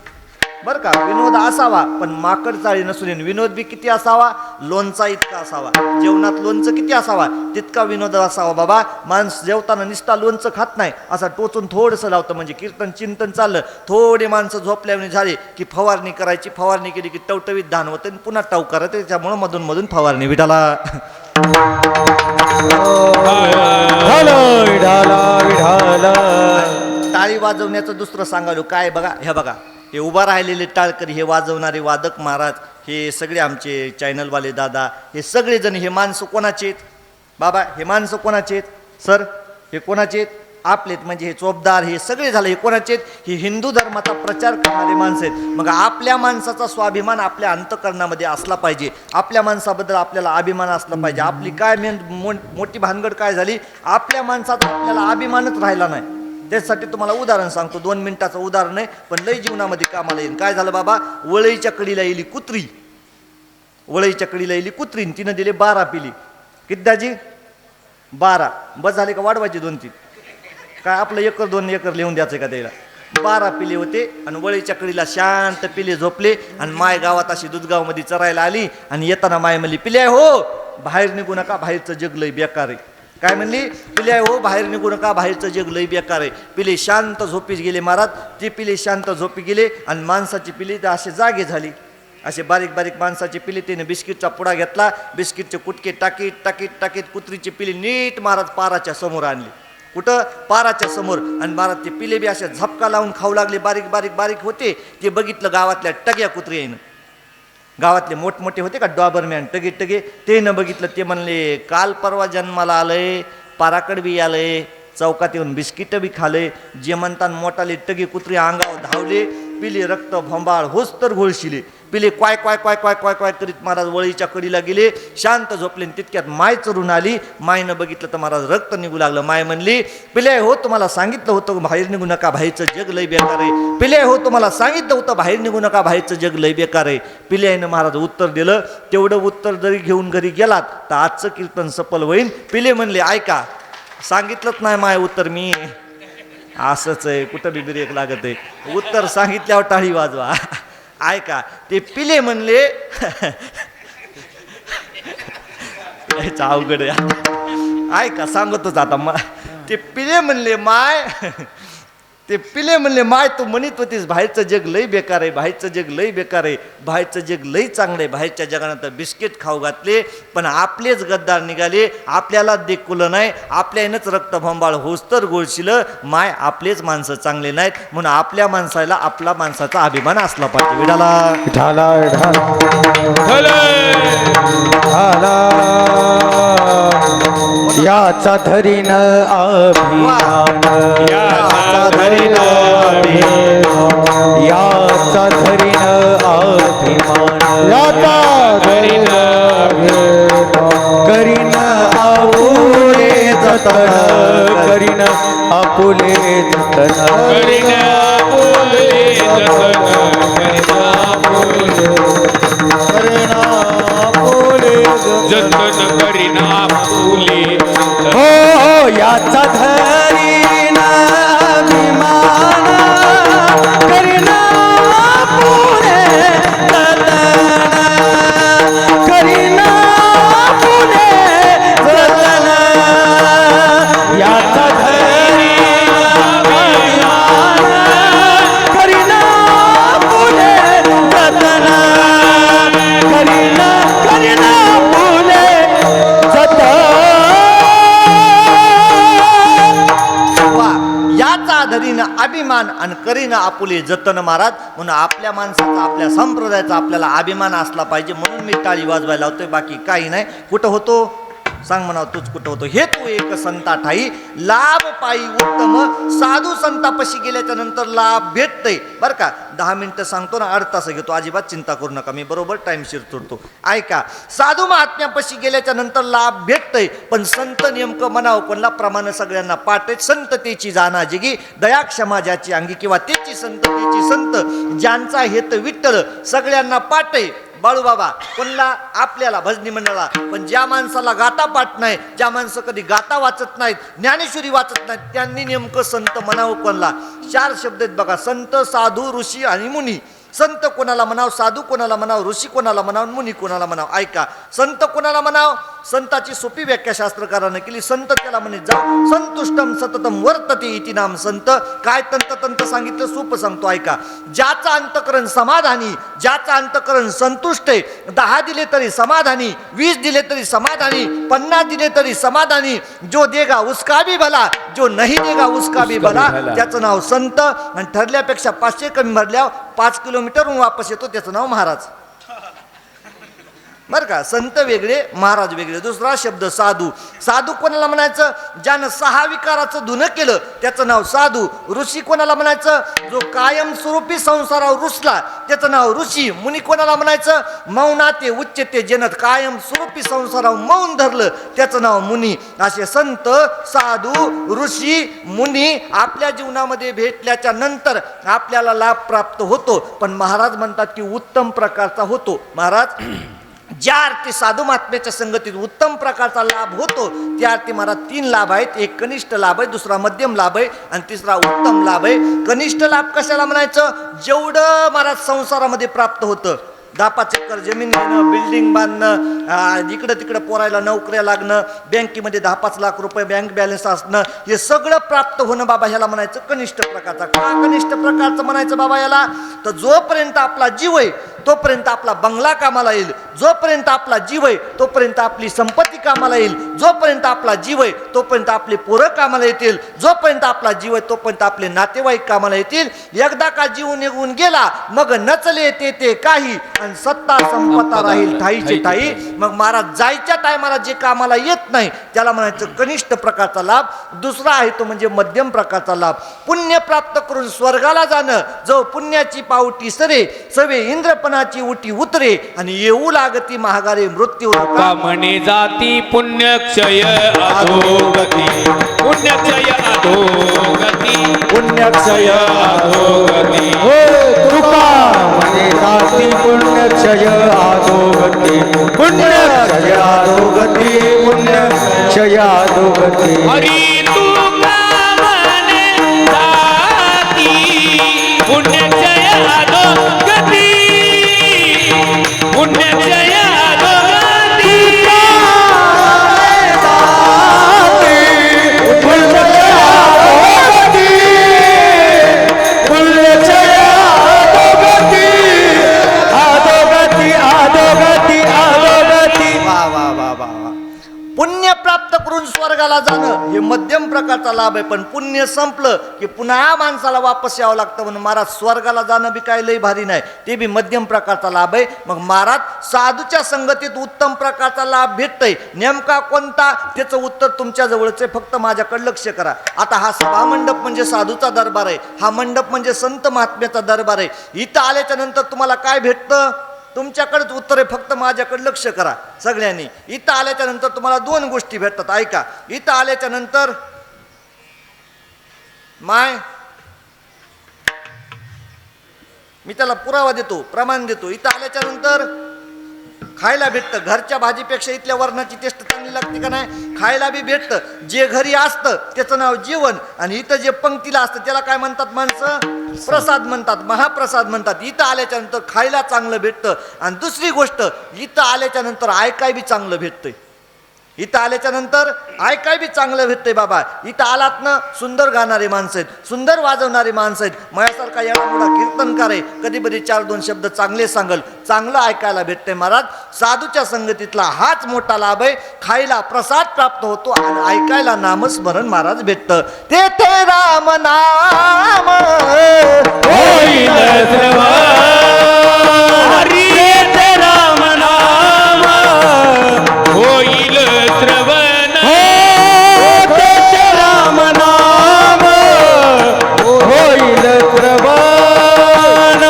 बरं का. विनोद असावा पण माकड चाळी नसुनी. विनोद बी किती असावा? लोणचा इतका असावा. जेवणात लोणचं किती असावा तितका विनोद असावा. बाबा माणूस जेवताना निस्ता लोणचं खात नाही, असा टोचून थोडंसं लावतं. म्हणजे कीर्तन चिंतन चाललं, थोडे माणसं झोपल्याने झाली की फवारणी करायची. फवारणी केली की टवटवीत धान होतं आणि पुन्हा टाव करायचं. त्याच्यामुळं मधून मधून फवारणी. विठाला टाळी वाजवण्याचं दुसरं सांगालो काय बघा. हे बघा हे उभा राहिलेले टाळकरी, हे वाजवणारे वादक महाराज, हे सगळे आमचे चॅनलवाले दादा, हे सगळेजण हे माणसं कोणाचे आहेत बाबा? हे माणसं कोणाचे आहेत सर? हे कोणाचे आहेत? आपलेत म्हणजे हे चोपदार हे सगळे झाले हे कोणाचे आहेत? हे हिंदू धर्माचा प्रचार करणारे माणसं आहेत. मग आपल्या माणसाचा स्वाभिमान आपल्या अंतःकरणामध्ये असला पाहिजे. आपल्या माणसाबद्दल आपल्याला अभिमान असला पाहिजे. आपली काय मोठी भानगड काय झाली, आपल्या माणसाचा आपल्याला अभिमानच राहिला नाही. त्यासाठी तुम्हाला उदाहरण सांगतो, 2 मिनिटाचं उदाहरण आहे पण लय जीवनामध्ये कामाला येईल. काय झालं बाबा, वळईच्या कडीला येली कुत्री, वळईच्या कडीला येली कुत्री, तिनं दिले 12 पिली. किती दाजी? 12. बस झाले का वाढवायचे 2-3? काय आपलं 1-2 एकर लिहून द्यायचं का त्याला? 12 पिले होते आणि वळीच्या कडीला शांत पिले झोपले. आणि माय गावात अशी दुधगावमध्ये चरायला आली आणि येताना माय म्हणली, पिल्या हो बाहेर निघू नका, बाहेरचं जग लय बेकार आहे. काय म्हणली? पिल्या हो बाहेर निघू नका, बाहेरचं जग लय बेकार आहे. पिले शांत झोपीच गेले महाराज. ते पिले शांत झोपी गेले आणि माणसाची पिली तर असे जागे झाली. असे बारीक बारीक माणसाची पिली. त्याने बिस्किटचा पुडा घेतला, बिस्किटचे कुटके टाकीत टाकीत टाकीत कुत्रीची पिली नीट महाराज पाराच्या समोर आणली. कुठं? पाराच्या समोर. आणि महाराज ते पिले बी अशा झपका लावून खाऊ लागले. बारीक बारीक बारीक होते. ते बघितलं गावातल्या टग्या कुत्री येईन, गावातले मोठमोठे होते का डॉबरमॅन टगे टगे, ते न बघितलं. ते म्हणले काल परवा जन्माला आलंय, पाराकड बी आलंय, चौकात येऊन बिस्किट बी खाले. जे म्हणतात मोठाले टगे कुत्री अंगावर धावले. पिले रक्त भोंबाळ होस तर घोळशिले. पिले क्वाय क्वाय क्वाय क्वाय क्वाय क्वाय करीत महाराज वळीच्या कडीला गेले, शांत झोपले. तितक्यात माय चरून आली. मायनं बघितलं तर महाराज रक्त निघू लागलं. माय म्हणली, पिले हो तुम्हाला सांगितलं होतं बाहेर निघू नका, बाहेरचं जग लय बेकार आहे. पिले हो तुम्हाला सांगितलं होतं बाहेर निघू नका, बाहेरचं जग लय बेकार आहे. पिल्यानं महाराज उत्तर दिलं. तेवढं उत्तर जरी घेऊन घरी गेलात तर आजचं कीर्तन सफल होईल. पिले म्हणले, ऐका सांगितलंच नाही माय उत्तर, मी असंच आहे, कुठं बी ब्रेक लागत आहे, उत्तर सांगितल्यावर टाळी वाजवा. ऐका ते पिले म्हणले, अवघड आहे. ऐका सांगतोच आता. ते पिले म्हणले माय, ते पिले म्हणले माय तू म्हणत होतीस बाहेरचं जग लय बेकार आहे, बाहेरचं जग लय बेकार आहे, बाहेरचं जग लय चांगलं आहे. बाहेरच्या जगानंतर बिस्किट खाऊ घातले पण आपलेच गद्दार निघाले. आपल्याला देखुलं नाही, आपल्यानंच रक्त भंबाळ होस्तर गोळशिलं. माय आपलेच माणसं चांगले नाहीत, म्हणून आपल्या माणसाला आपला माणसाचा अभिमान असला पाहिजे. विडाला ढाला ढाला याचा धरीन अभिमान, याचा धरीन याचा धरीन अभिमान, याचा धरीन करीन आपुले जतन, करीन आपुले जतन, करीन आपुले जतन, करीन आपुले जतन, करीन आपुले हो याचा धरीन अभिमान, करीन आपुले जतन, करीन आपुले जतन, याचा धरीन अभिमान, करीन आपुले जतन, करीन करीन आपुले जतन. वा याचा धरीन अभिमान आणि करीन आपुले जतन महाराज. म्हणून आपल्या माणसाचा आपल्या संप्रदायाचा आपल्याला अभिमान असला पाहिजे. म्हणून मी टाळी वाजवायला होतोय, बाकी काही नाही. कुठं होतो सांग म्हणा, तूच कुठं होतो. हे तू एक संता ठाई लाभ पायी उत्तम, साधू संतापाशी गेल्याच्या नंतर लाभ भेटतंय. बरं का 10 मिनिटं सांगतो ना, 1/2 तास घेतो, अजिबात चिंता करू नका, मी बरोबर टाईमशीर तुरतो. ऐका, साधू महात्म्यापाशी गेल्याच्या नंतर लाभ भेटतंय, पण संत नेमकं म्हणावं कोणला प्रमाण सगळ्यांना पाठ आहेत. संततेची जाणा जगी, दया क्षमा ज्याची अंगी, किंवा त्याची संततेची संत ज्यांचा हेत विठ्ठल, सगळ्यांना पाठ आहे. बाळूबाबा कोणला? आपल्याला भजनी मंडळाला. पण ज्या माणसाला गाता पाठ नाही, ज्या माणसं कधी गाता वाचत नाहीत, ज्ञानेश्वरी वाचत नाहीत, त्यांनी नेमकं संत म्हणावं कोणला? 4 शब्द आहेत बघा, संत, साधू, ऋषी आणि मुनी. संत कोणाला म्हणाव, साधू कोणाला म्हणाव, ऋषी कोणाला म्हणाव, मुनी कोणाला म्हणाव. ऐका, संत कोणाला म्हणाव? संताची सोपी व्याख्या शास्त्रकारानं केली. संत त्याला म्हणे जाऊ संतुष्टम सततम वर्तते इति नाम संत. काय तंत सांगितलं, सोपं सांगतो ऐका. ज्याचं अंतकरण समाधानी, ज्याचं अंतकरण संतुष्ट आहे, 10 दिले तरी समाधानी, 20 दिले तरी समाधानी, 50 दिले तरी समाधानी, जो देगा उसका भी भला, जो नहीं देगा उसका भी भला, त्याचं नाव संत. आणि ठरल्यापेक्षा 500 कमी भरल्यावर 5 किलोमीटरहून वापस येतो, त्याचं नाव महाराज. बरं का. संत वेगळे, महाराज वेगळे. दुसरा शब्द साधू. साधू कोणाला म्हणायचं? ज्यानं 6 विकाराचं धुणं केलं त्याचं नाव साधू. ऋषी कोणाला म्हणायचं? जो कायमस्वरूपी संसारावर रुसला त्याचं नाव ऋषी. मुनी कोणाला म्हणायचं? मौनाते उच्चते, ज्यानं कायमस्वरूपी संसारावर मौन धरलं त्याचं नाव मुनी. असे संत, साधू, ऋषी, मुनी आपल्या जीवनामध्ये भेटल्याच्या नंतर आपल्याला लाभ प्राप्त होतो. पण महाराज म्हणतात की उत्तम प्रकारचा होतो. महाराज ज्या अर्थी साधू महात्म्याच्या संगतीत उत्तम प्रकारचा लाभ होतो त्या अर्थी महाराज 3 लाभ आहेत. एक कनिष्ठ लाभ आहे, दुसरा मध्यम लाभ आहे आणि तिसरा उत्तम लाभ आहे. कनिष्ठ लाभ कशाला म्हणायचं? जेवढं महाराज संसारामध्ये प्राप्त होतं, 10-5 एकर जमीन घेणं, बिल्डिंग बांधणं, इकडं तिकडं पोरायला नोकऱ्या लागणं, बँकेमध्ये 10-5 लाख रुपये बँक बॅलन्स असणं, हे सगळं प्राप्त होणं बाबा ह्याला म्हणायचं कनिष्ठ प्रकारचा. का कनिष्ठ प्रकारचं म्हणायचं बाबा याला? तर जोपर्यंत आपला जीव आहे तोपर्यंत आपला बंगला कामाला येईल, जोपर्यंत आपला जीव आहे तोपर्यंत आपली संपत्ती कामाला येईल, जोपर्यंत आपला जीव आहे तोपर्यंत आपले पोरं कामाला येतील, जोपर्यंत आपला जीव आहे तोपर्यंत आपले नातेवाईक कामाला येतील. एकदा का जीव निघून गेला मग नचले ते काही आणि सत्ता संपत्ता राहील ठाईचे ठाई. मग महाराज जायच्या टायमाला जे कामाला येत नाही त्याला म्हणायचं कनिष्ठ प्रकारचा लाभ. दुसरा आहे तो म्हणजे मध्यम प्रकारचा लाभ. पुण्य प्राप्त करून स्वर्गाला जाणं, जो पुण्याची पावटी सरे सवे इंद्रपणाची उटी उतरे आणि येऊ लागती महागारे मृत्यू. म्हणे जाती पुण्यक्षय अधोगती, पुण्यक्षय अधोगती, पुण्यक्षय अधोगती. हो कृपा म्हणे जाती पुण्यक्षय अधोगती, पुण्यक्षय अधोगती, पुण्यक्षय अधोगती. हरी तू म्हणे जाती पुण्यक्षय अधोगती, पुण्यक्षय अधोगती. पुण्य प्राप्त करून स्वर्गाला जाणं हे मध्यम प्रकारचा लाभ आहे. पण पुण्य संपलं की पुन्हा माणसाला वापस यावं लागतं. म्हणून महाराज स्वर्गाला जाणं बी काय लई भारी नाही, ते बी मध्यम प्रकारचा लाभ आहे. मग महाराज साधूच्या संगतीत उत्तम प्रकारचा लाभ भेटतोय. नेमका कोणता? त्याचं उत्तर तुमच्या जवळच आहे, फक्त माझ्याकडे लक्ष करा. आता हा सभा मंडप म्हणजे साधूचा दरबार आहे, हा मंडप म्हणजे संत महात्म्याचा दरबार आहे. इथं आल्याच्या नंतर तुम्हाला काय भेटतं? तुमच्याकडेच उत्तर आहे, फक्त माझ्याकडे लक्ष करा सगळ्यांनी. इथं आल्याच्या नंतर तुम्हाला 2 गोष्टी भेटतात. ऐका, इथं आल्याच्या नंतर मी त्याला पुरावा देतो, प्रमाण देतो. इथं आल्याच्या नंतर खायला भेटतं. घरच्या भाजीपेक्षा इथल्या वरणाची टेस्ट चांगली लागते का नाही? खायला बी भेटतं. जे घरी असतं त्याचं नाव जेवण आणि इथं जे पंक्तीला असतं त्याला काय म्हणतात माणसं? प्रसाद म्हणतात, महाप्रसाद म्हणतात. इथं आल्याच्या नंतर खायला चांगलं भेटतं. आणि दुसरी गोष्ट, इथं आल्याच्या नंतर ऐकाय बी चांगलं भेटतंय. इथं आल्याच्या नंतर ऐकाय बी चांगलं भेटतंय बाबा. इथं आलात ना, सुंदर गाणारे माणसं आहेत, सुंदर वाजवणारे माणसं आहेत. माझ्यासारखा एवढा मोठा कीर्तनकार आहे, कधी कधी 4-2 शब्द चांगले सांगल, चांगलं ऐकायला भेटतंय. महाराज साधूच्या संगतीतला हाच मोठा लाभ आहे. खायला प्रसाद प्राप्त होतो आणि ऐकायला नामस्मरण महाराज भेटतं. तेथे राम नाम होईल हरी ते राम नाम होईल श्रवण, तेथे राम नाम होईल श्रवण,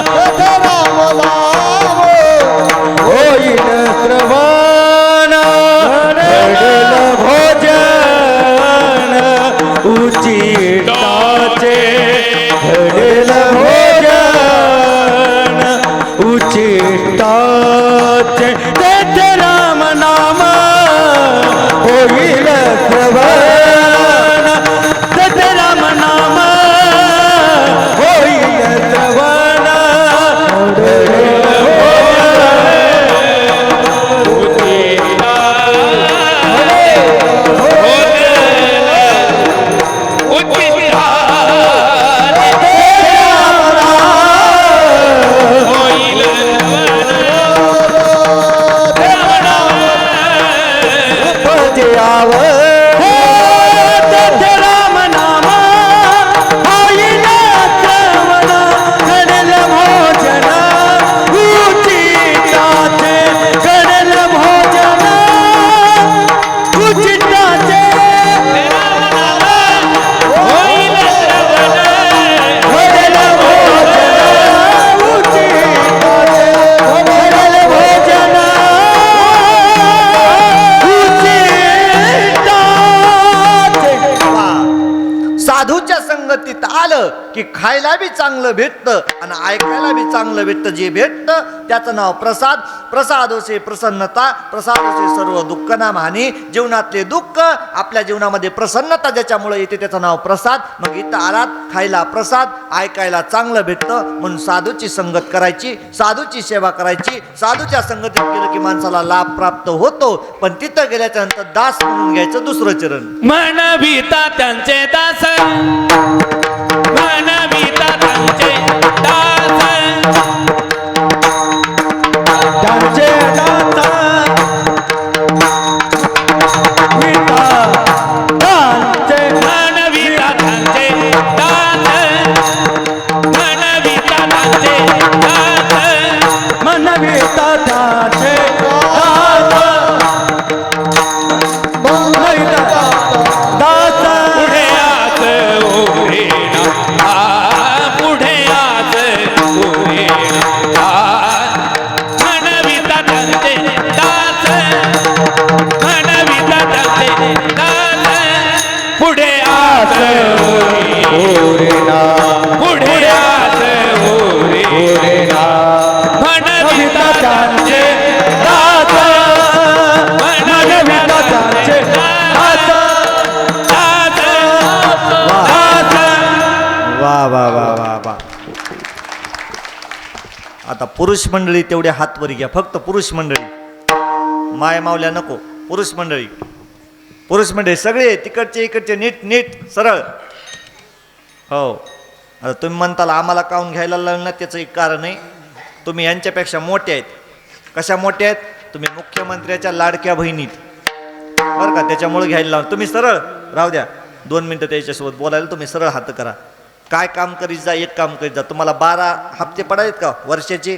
तेथे राम नाम होईल श्रवण. घडेल भोजन उचिताचे, घडेल भोजन उचिताचे. तेथे राम नाम होईल श्रवण, तेथे राम नाम होईल श्रवण. उचिता साधूच्या संगतीत आलं की खायला बी चांगलं भेटतं आणि ऐकायला बी चांगलं भेटतं. जे भेटतं त्याचं नाव प्रसाद. प्रसादोसे प्रसन्नता, प्रसादोसे सर्व दुःख नाम हानी. जीवनातले दुःख आपल्या जीवनामध्ये प्रसन्नता ज्याच्यामुळे येते त्याचं नाव प्रसाद. मग इथं आलात, खायला प्रसाद, ऐकायला चांगलं भेटतं, म्हणून साधूची संगत करायची, साधूची सेवा करायची. साधूच्या संगतीत गेलं की माणसाला लाभ प्राप्त होतो, पण तिथं गेल्याच्या नंतर दास म्हणून घ्यायचं दुसरं चरण. म्हणविता त्यांचे दास, म्हणविता त्यांचे दास, त्यांचे दास विता त्यांचे म्हणविता त्यांचे दास, म्हणविता त्यांचे दास, मनविता त्यांचे दास पुढे आत ओरे ना, पुढे आत ओरे ना. म्हणविता त्यांचे दास, म्हणविता त्यांचे दास, पुढे आत ओरे ना, पुढे आत ओरे ना. म्हणविता त्यांचे दास मनविता त्यांचे दास वा वा वा वा वा. आता पुरुष मंडळी तेवढे हात वर घ्या, फक्त पुरुष मंडळी, माय मावल्या नको. पुरुष मंडळी, पुरुष मंडळी सगळे तिकडचे इकडचे नीट नीट सरळ. हो, आता तुम्ही म्हणताल आम्हाला काऊन घ्यायला लागलं ना, त्याचं एक कारण आहे. तुम्ही यांच्यापेक्षा मोठे आहेत. कशा मोठ्या आहेत? तुम्ही मुख्यमंत्र्याच्या लाडक्या बहिणीत, बरं का, त्याच्यामुळे घ्यायला लावून. तुम्ही सरळ राहू द्या, 2 मिनटं त्याच्यासोबत बोलायला. तुम्ही सरळ हात करा. काय काम करीत जा, एक काम करीत जा. तुम्हाला 12 हप्ते पडालेत का? वर्षाचे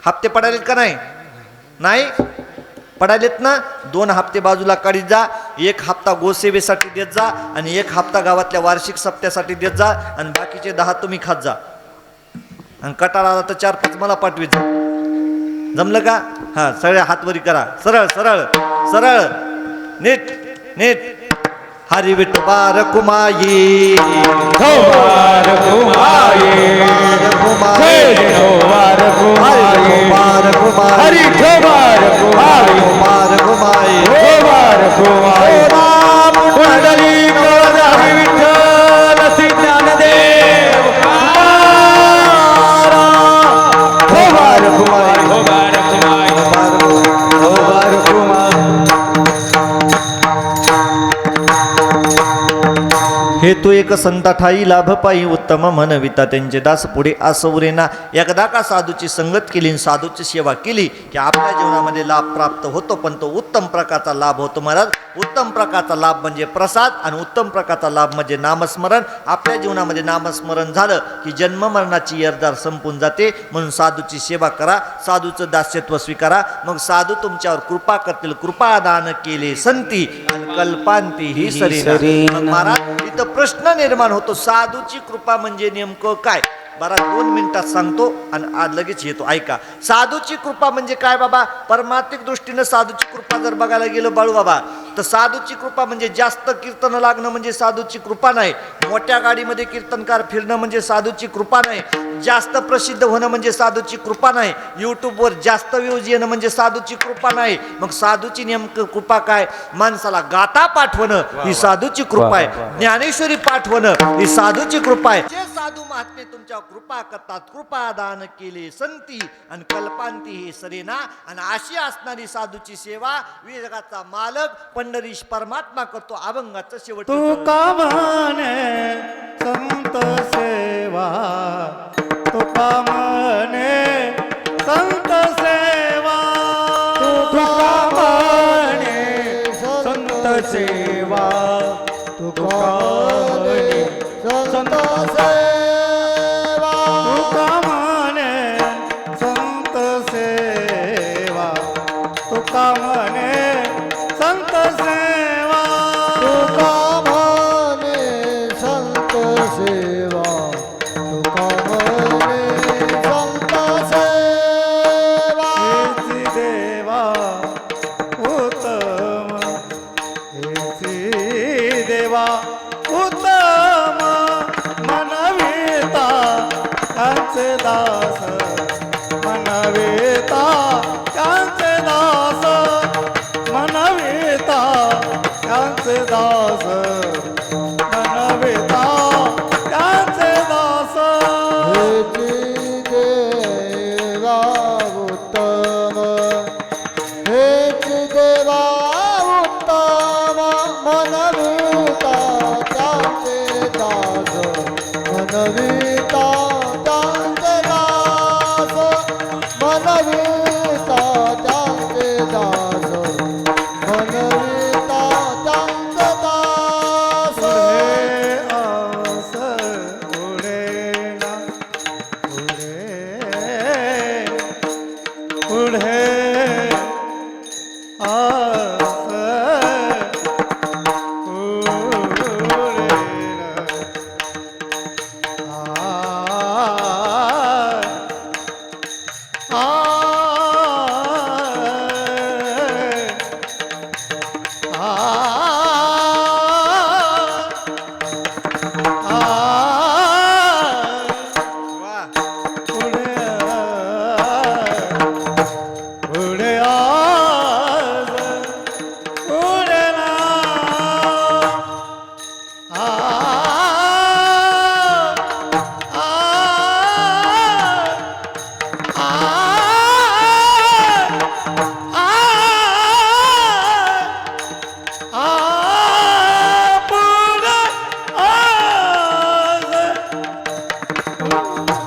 हप्ते पडालेत का? नाही नाही पडालेत ना. 2 हप्ते बाजूला काढीत जा. 1 हप्ता गोसेवेसाठी देत जा आणि 1 हप्ता गावातल्या वार्षिक सप्त्यासाठी देत जा आणि बाकीचे 10 तुम्ही खात जा. आणि कटाळा आला तर 4-5 मला पाठवीत जा. जमलं का? हा, सगळ्या हातवरी करा. सरळ सरळ सरळ नीट नीट. हरी विठोबा रखुमाई, वार घुमाए रखुमाई, वार घुमाए हरि वार घुमाए रखुमाई. वार घुमाए पुंडली हरि विठ्ठल श्री ज्ञानदेव वार घुमाए वार घुमाए. हेतू एक संता ठाई लाभ पायी उत्तम म्हणविता त्यांचे दास. पुढे आसवरेना. एकदा का साधूची संगत केली आणि साधूची सेवा केली की आपल्या जीवनामध्ये लाभ प्राप्त होतो, पण तो उत्तम प्रकारचा लाभ होतो. महाराज, उत्तम प्रकारचा लाभ म्हणजे प्रसाद आणि उत्तम प्रकारचा लाभ म्हणजे नामस्मरण. आपल्या जीवनामध्ये नामस्मरण झालं की जन्म मरणाची येरदार संपून जाते. म्हणून साधूची सेवा करा, साधूचं दास्यत्व स्वीकारा. मग साधू तुमच्यावर कृपा करतील. कृपा दान केले संती आणि कल्पांती ही सरीना. मग महाराज, इथं प्रश्न निर्माण होतो, साधूची कृपा म्हणजे नेमकं काय? बरा 2 मिनिटात सांगतो आणि आज लगेच येतो, ऐका. साधूची कृपा म्हणजे काय बाबा? परमार्थिक दृष्टीनं साधूची कृपा जर बघायला गेलं बाळू बाबा, तर साधूची कृपा म्हणजे जास्त कीर्तन लागणं म्हणजे साधूची कृपा नाही. मोठ्या गाडीमध्ये कीर्तनकार फिरणं म्हणजे साधूची कृपा नाही. जास्त प्रसिद्ध होणं म्हणजे साधूची कृपा नाही. यूट्यूबवर जास्त व्ह्यूज येणं म्हणजे साधूची कृपा नाही. मग साधूची नेमकं कृपा काय? माणसाला गाथा पाठवणं ही साधूची कृपा आहे. ज्ञानेश्वरी पाठवणं ही साधूची कृपा आहे. जे साधू महात्मे तुमच्या कृपा करतात, कृपा दान केले संती आणि कल्पांती हे सरेना. आणि अशी असणारी साधूची सेवा विवेकाचा मालक पंढरीश परमात्मा करतो. अभंगाचं शेवट. तुका म्हणे संत सेवा, तुका म्हणे संत सेवा, तुका म्हणे संत सेवा, तुका म्हणे संत सेवा, तुका म्हणे संत सेवा, तुका म्हणे संत सेवा, तुका म्हणे संत सेवा, तुका म्हणे संत सेवा. हेची देवा उत्तम, हेची देवा उत्तम, त्यांचे दास मनविता त्यांचे दास मनविता त्यांचे दास मनविता त्यांचे दास देवा उत्तम हेच देवा उत्तम मनविता त्यांचे दास मनविता त्यांचे दास मनविता त्यांचे दास मनविता त्यांचे दास पुढे आस पुढे आज पुढे ना आ आ आ आ पुढे आज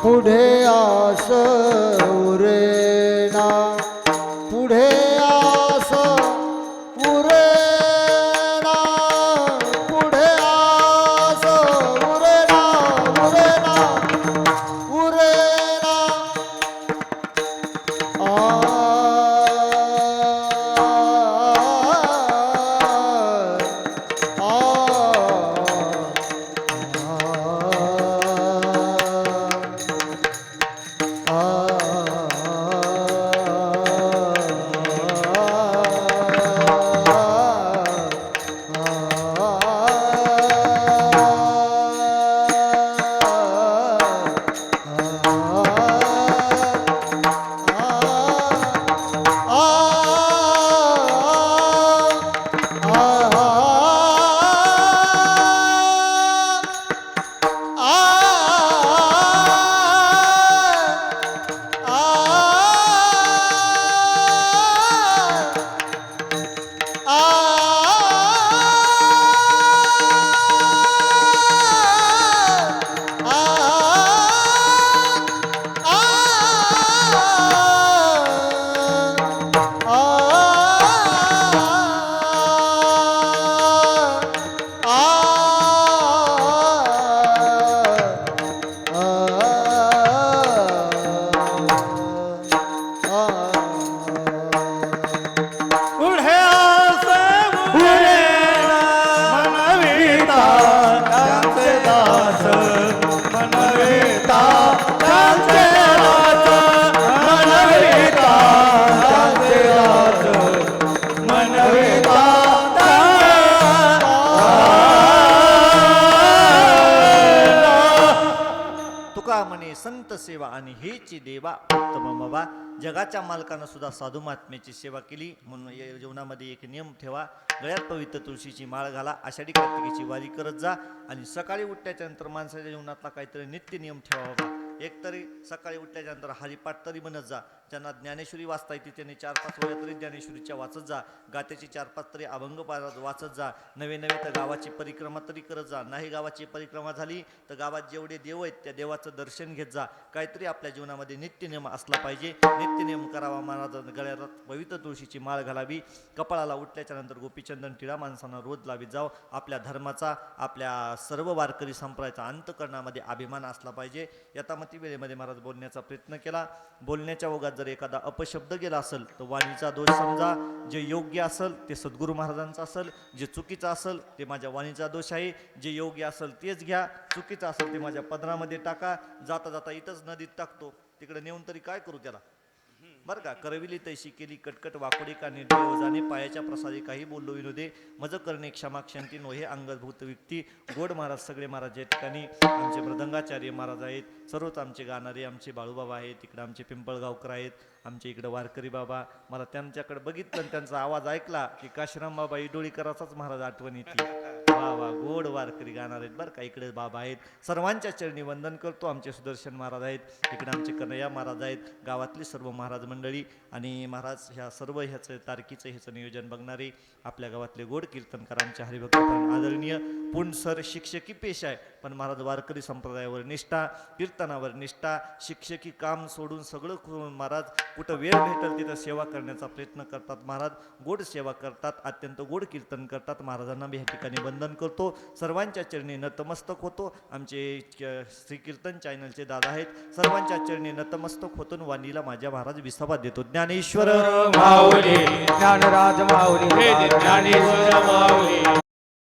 पुढे आस उरेना पुढे आस उरेना पुढे आस उरेना उरेना उरेना पुढे आस मनविता त्यांचे दास मनविता त्यांचे दास मनविता त्यांचे दास मनविता तुका म्हणे संत सेवा आणि हेची देवा उत्तम बाबा. जगाच्या मालकानं सुद्धा साधू महात्म्याची सेवा केली. म्हणून या जीवनामध्ये एक नियम ठेवा, गळ्यात पवित्र तुळशीची माळ घाला, आषाढी कार्तिकीची वारी करत जा आणि सकाळी उठल्याच्या नंतर माणसाच्या जीवनातला काहीतरी नित्य नियम ठेवा बाबा. एकतरी सकाळी उठल्याच्या नंतर हरिपाठ तरी म्हणत जा. ज्यांना ज्ञानेश्वरी वाचता येते त्यांनी 4-5 वेळा तरी ज्ञानेश्वरीच्या वाचत जा. गात्याची 4-5 तरी अभंग वाचत जा. नवे नवे तर गावाची परिक्रमा तरी करत जा. नाही गावाची परिक्रमा झाली तर गावात जेवढे देव आहेत त्या देवाचं दर्शन घेत जा. काहीतरी आपल्या जीवनामध्ये नित्यनियम असला पाहिजे. नित्यनियम करावा. महाराज गळ्यात पवित्र तुळशीची माळ घालावी. कपाळाला उठल्याच्या नंतर गोपीचंदन टिळा माणसांना रोज लावीत जाव. आपल्या धर्माचा, आपल्या सर्व वारकरी संप्रदायाचा अंतकरणामध्ये अभिमान असला पाहिजे. यथामती वेळेमध्ये महाराज बोलण्याचा प्रयत्न केला. बोलण्याच्या ओघात जर एखादा अपशब्द गेला असेल तर वाणीचा दोष समजा. जे योग्य असेल ते सद्गुरू महाराजांचं असेल, जे चुकीचं असेल ते माझ्या वाणीचा दोष आहे. जे योग्य असेल तेच घ्या, चुकीचं असेल ते माझ्या पदरामध्ये टाका. जाता जाता इथंच नदीत टाकतो, तिकडे नेऊन तरी काय करू त्याला. बरं का. करविली तैशी केली कटकट वाकोडी का निर्देव जाणे पायाच्या प्रसादी काही बोललो विनोदे मज करणे क्षमा क्षंती नोहे अंगभूत व्यक्ती. गोड महाराज सगळे महाराज या ठिकाणी आमचे मृदंगाचार्य महाराज आहेत, सर्वच आमचे गाणारे आमचे बाळूबाबा आहेत, इकडे आमचे पिंपळगावकर आहेत, आमचे इकडे वारकरी बाबा. मला त्यांच्याकडे बघितलं आणि त्यांचा आवाज ऐकला की काशीराम बाबा इडोळीकराचाच महाराज आठवण येते. वा वा, गोड वारकरी गाणार आहेत बरं का. इकडे बाबा आहेत, सर्वांच्या चरणी वंदन करतो. आमचे सुदर्शन महाराज आहेत, इकडे आमचे कन्हैया महाराज आहेत, गावातली सर्व महाराज मंडळी आणि महाराज ह्या सर्व ह्याचं तारखीचं ह्याचं नियोजन बघणारे आपल्या गावातले गोड कीर्तनकार आमचे हरिभक्त आदरणीय पुंडसर. शिक्षकी पेशा आहे पण महाराज वारकरी संप्रदायावर निष्ठा, कीर्तनावर निष्ठा, शिक्षकी काम सोडून सगळं करून महाराज कुठं वेळ भेटेल तिथं सेवा करण्याचा प्रयत्न करतात. महाराज गोड सेवा करतात, अत्यंत गोड कीर्तन करतात. महाराजांना मी ह्या ठिकाणी वंदन करतो, सर्वांच्या चरणी नतमस्तक होतो. आमचे श्री कीर्तन चॅनलचे दादा आहेत, सर्वांच्या चरणी नतमस्तक होतो. वाणीला माझ्या महाराज विसावा देतो. ज्ञानेश्वर माऊली ज्ञानराज माऊली हे ज्ञानेश्वर माऊली.